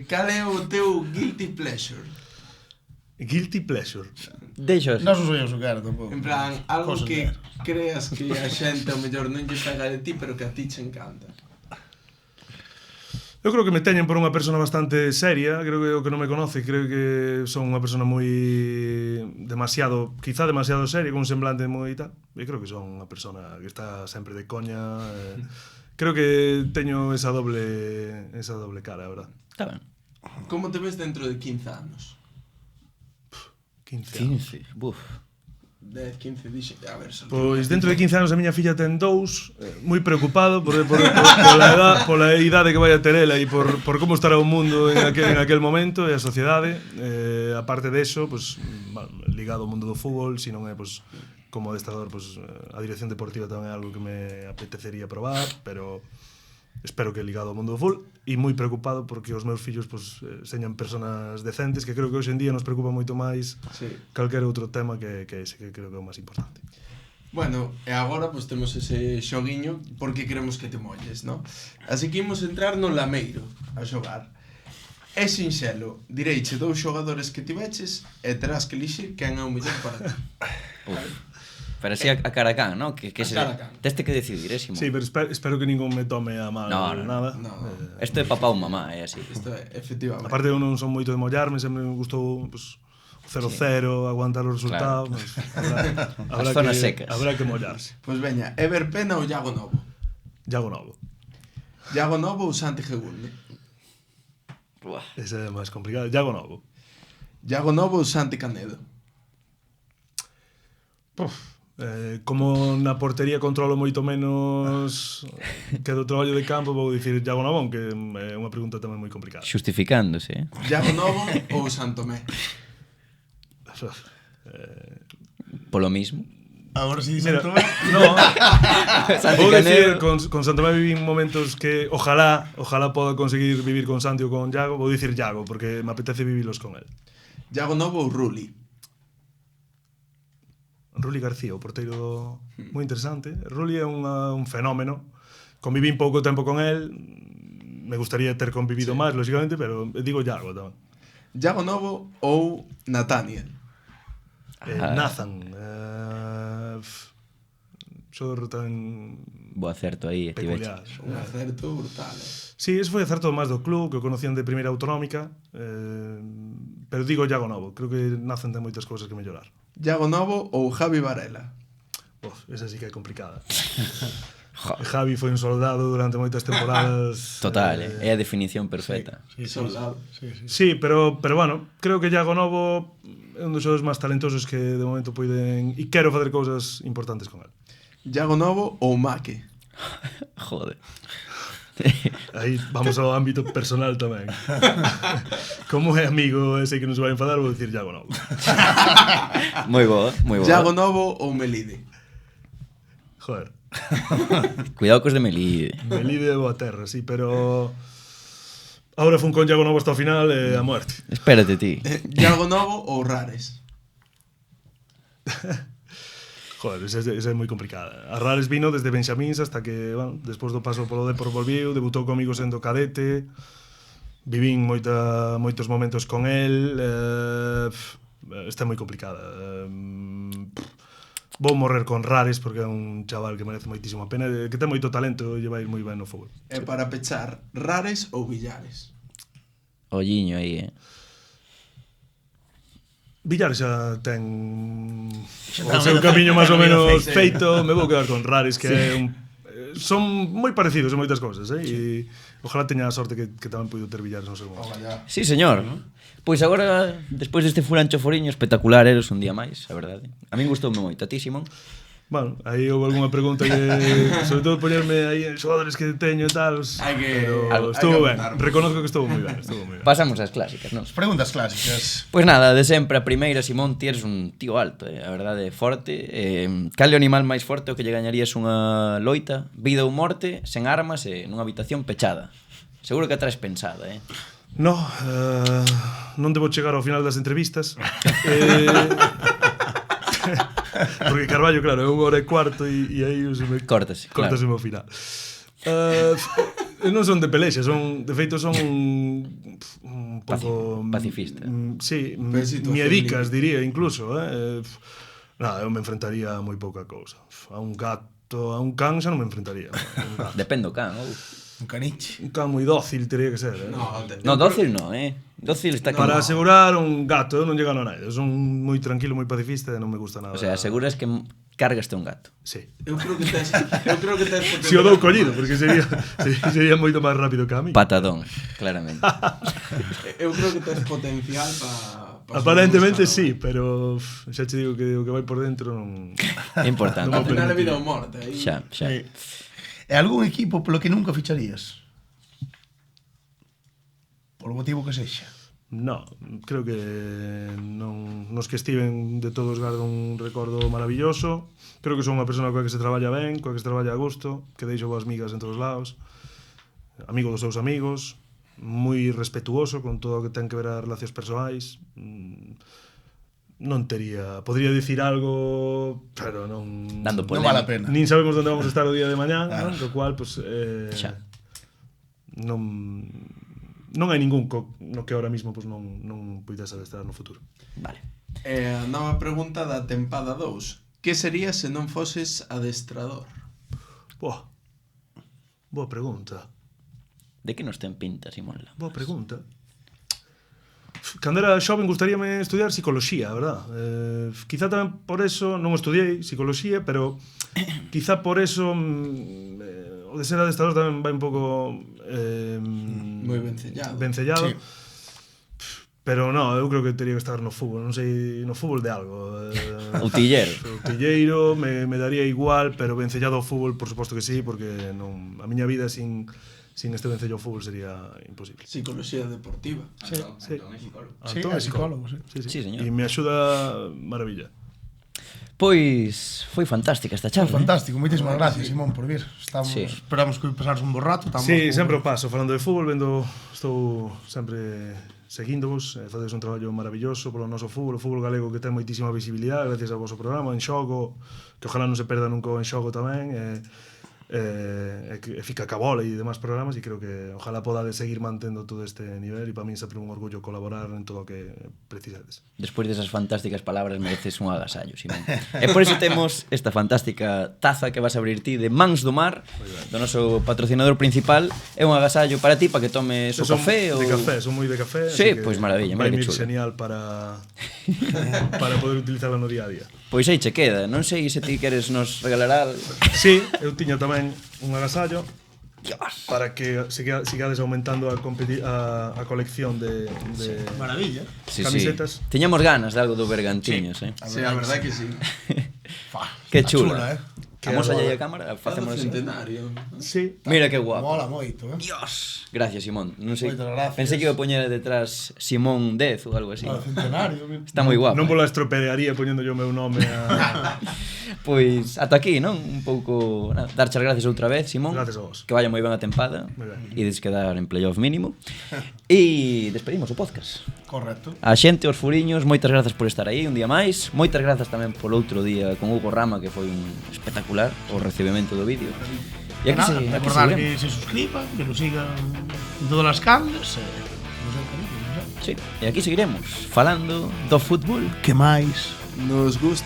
Cal é o teu guilty pleasure? Guilty pleasure. Deixos. Non son eu sucar tampouco. En plan, algo Cosas que de- creas que a xente ao mellor non lle pega de ti, pero que a ti che encanta. Eu creo que me teñen por unha persona bastante seria, creo que o que non me conoce, creo que son unha persona moi quizá demasiado seria, con un semblante moi tal. E creo que son unha persona que está sempre de coña. Creo que teño esa doble cara, a verdad. Está ben. Como te ves dentro de 15 anos? 15 anos. 15. Buf. 10, 15, dixe, a ver, Pois dentro de 15 anos a miña filla ten 2, moi preocupado pola idade que vai a ter ela e por como estará o mundo en aquel momento e a sociedade. Aparte deso, pues, ligado ao mundo do fútbol, se non é pues, como adestrador, pues, a dirección deportiva tamén é algo que me apetecería probar, pero espero que ligado ao mundo do fútbol e moi preocupado porque os meus fillos pues, señan personas decentes, que creo que hoxe en día nos preocupa moito máis Sí. calquera outro tema que ese, que creo que é o máis importante. Bueno, e agora pues temos ese xoguiño porque queremos que te molles, ¿no? Así que imos entrar no lameiro a xogar. É sinxelo, direiche 2 xogadores que tiveches e terás que elixir quen é o mellor para ti. Pero así a cara a can, ¿no? Que A se... cara a can. Teste que decidir, Simón. Sí, pero espero que ningún me tome a mal No, no, nada. No, Esto é papá ou mamá, é así. isto é, efectivamente. Aparte eu non son moito de mollarme, sempre me gustou pues, 0-0, aguantar os resultados. Claro. Pues, As zonas secas. Habrá que mollarse. Pois veña, Ever Pena ou Iago Novo? Iago Novo. Iago Novo ou Santi Gegunde? Buah. Ese é máis complicado. Iago Novo. Iago Novo ou Santi Canedo? Como na portería controlo moito menos que do traballo de campo, vou dicir Iago Novo, aunque é unha pregunta tamén moi complicada. Xustificándose, Iago Novo ou Santomé? Polo mismo. Agora si Mira, dicen todo. no, Santi vou Canedo. dicir, con Santomé vivín momentos que ojalá poda conseguir vivir con Santi ou con Iago. Vou dicir Iago, porque me apetece vivilos con él. Iago Novo ou Ruli? Ruli García, o porteiro moi interesante. Ruli é un fenómeno. Convivín pouco tempo con él. Me gustaría ter convivido máis, lógicamente, pero digo Iago tamén. Iago Novo ou Nathaniel? Nathan. Xodor tan Bo acerto aí, peculiar. Un acerto brutal, Sí, ese foi acerto máis do club, que o conocían de primeira autonómica, pero digo Iago Novo. Creo que Nathan ten moitas cousas que mellorar. Iago Novo ou Javi Varela? Esa sí que é complicada. Javi foi un soldado durante moitas temporadas. Total, é a definición perfecta. Soldado. Sí, pero bueno, creo que Iago Novo é un dos xogadores máis talentosos que de momento poden e quero facer cousas importantes con él. Iago Novo ou Maque? Joder. Aí vamos ao ámbito personal tamén. Como é amigo ese que nos vai enfadar, vou dicir Iago Novo. Moi bo, moi bo. Iago Novo ou Melide? Joder, Cuidado cos de Melide. Melide é boa terra, sí, pero ahora fun con Iago Novo hasta o final e a muerte. Espérate ti. Iago Novo ou Rares? Joder, esa é moi complicada. A Rares vino desde Benxamíns hasta que, bueno, despois do paso polo Depor volviu, debutou comigo sendo cadete, vivín moitos momentos con el, está moi complicada. Vou morrer con Rares porque é un chaval que merece moitísimo a pena, que ten moito talento e lle vai ir moi ben no fútbol. E para pechar, Rares ou Villares? Olliño aí, Villares xa ten o seu camiño máis ou menos feito. Me vou quedar con Raris, que é un... Son moi parecidos en moitas cousas, e ojalá teña a sorte que tamén puido ter Villares no seu momento. Sí, señor. Pois agora, despois deste furancho foriño, espectacular eres un día máis, a verdade. A min gustoume moito. A ti, Simón? Bueno, aí houve algunha pregunta que, sobre todo poñerme aí en xogadores que teño e tal, pero estuvo ben, reconozco que estuvo moi ben, Pasamos ás clásicas, non? Preguntas clásicas. Pois nada, de sempre, a primeira, Simón, ti eres un tío alto, a verdade, forte. Cal é o animal máis forte o que lle gañarías unha loita, vida ou morte, sen armas e nunha habitación pechada? Seguro que a traes pensada, No, non debo chegar ao final das entrevistas. Porque Carballo, claro, é 1h15 e aí Córtase, claro. o final. Non son de pelexa, son, de feito son un pouco pacifista. Sí, miedicas, diría incluso, Nada, eu me enfrentaría a moi pouca cousa. A un gato, a un can xa non me enfrentaría. Depende do can, Un caniche. Un can moi dócil teria que ser, No, dócil non, Dócil está aquí. Para asegurar un gato, eu non lle gano a nadie. Son moi tranquilo, moi pacifista e non me gusta nada. O sea, aseguras que cargaste un gato. Sí. Eu creo que tes potencial. Si o dou collido, porque sería moito máis rápido que a mí. Patadón, claramente. Eu creo que tes potencial para aparentemente sí, pero xa che digo que o que vai por dentro non... É importante. Ao final é vida ou morte. Xa. E algún equipo polo que nunca ficharías? Por motivo que sexa. No, creo que non, nos que estiven de todos gardo un recordo maravilloso. Creo que son unha persona coa que se traballa ben, coa que se traballa a gusto, que deixo boas migas en todos lados, amigo dos seus amigos, moi respetuoso con todo o que ten que ver a relacións persoais. Non tería, podría dicir algo, pero non... Dando Non vale a pena. Nin sabemos onde vamos a estar o día de mañá, Claro. do cual, pues, Xa. non hai ningún no que ahora mismo pues, non puidese estar no futuro. Vale. A nova pregunta da tempada 2. Que serías se non foses adestrador? Boa pregunta. De que nos ten pinta, Simón? Boa pregunta. Cando era xoven gustaríame estudiar psicoloxía, verdad? Quizá tamén por eso non estudiei psicoloxía, pero quizá por eso o de ser adestrador tamén vai un pouco Moi vencellado. Sí. Pero no, eu creo que teria que estar no fútbol, non sei, no fútbol de algo. Utilleiro. Utilleiro, me daría igual, pero vencellado ao fútbol, por suposto que sí, porque non, a miña vida sin este vencello ao fútbol sería imposible. Psicología deportiva. Sí. Sí, é psicólogo, sí. Sí, señor. E me axuda maravilla. Pois foi fantástica esta charla. Fantástico, moitísimas gracias, Simón, por vir. Esperamos que pasares un bo rato. Sí, sempre o paso, falando de fútbol, estou sempre seguíndovos, facedes un traballo maravilloso polo noso fútbol, o fútbol galego que ten moitísima visibilidade gracias ao vosso programa, En Xogo, que ojalá non se perda nunca o En Xogo tamén, que fica ca bola e demais programas, e creo que ojalá podades seguir mantendo todo este nivel, e para min sempre un orgullo colaborar en todo o que precisades. Despois desas fantásticas palabras mereces un agasallo, Simón. E por iso temos esta fantástica taza que vas a abrir ti de Mans do Mar, do noso patrocinador principal. É un agasallo para ti, para que tomes o café ou... De café, son moi de café. Sí, pois maravilla, mira que chulo. Genial para poder utilizarla no día a día. Pois aí che queda, non sei se ti queres nos regalar algo. Sí, eu tiña tamén un agasallo. Dios. Para que sigades aumentando a colección de Maravilla. Sí, camisetas. sí. Tiñamos ganas de algo do Bergantiños, Sí, a verdade que sí. Que chula. Vamos agora. allá a cámara, facemos así. Centenario. Sí. Mira que guapo. Mola moito, Dios. Gracias, Simón. Non sei. Moitas gracias. Pensei que iba a poñer detrás Simón 10 ou algo así. O centenario. Está moi guapo. Non pola estropearía poñendo yo o meu nome a... Pois ata aquí, non? Un pouco, nada, darche as gracias outra vez, Simón. Gracias a vos. Que vaya moi ben a tempada. Moi ben. Ides quedar en playoff mínimo. E despedimos o podcast. Correcto. A xente, os furiños, moitas grazas por estar aí un día máis. Moitas grazas tamén polo outro día con Hugo Rama, que foi un espectacular o recibimento do vídeo. E aquí Nada, aquí recordar seguiremos. que se suscriban, que nos sigan en todas as canles. Sí, e aquí seguiremos falando do fútbol. Que máis? Nos gusta.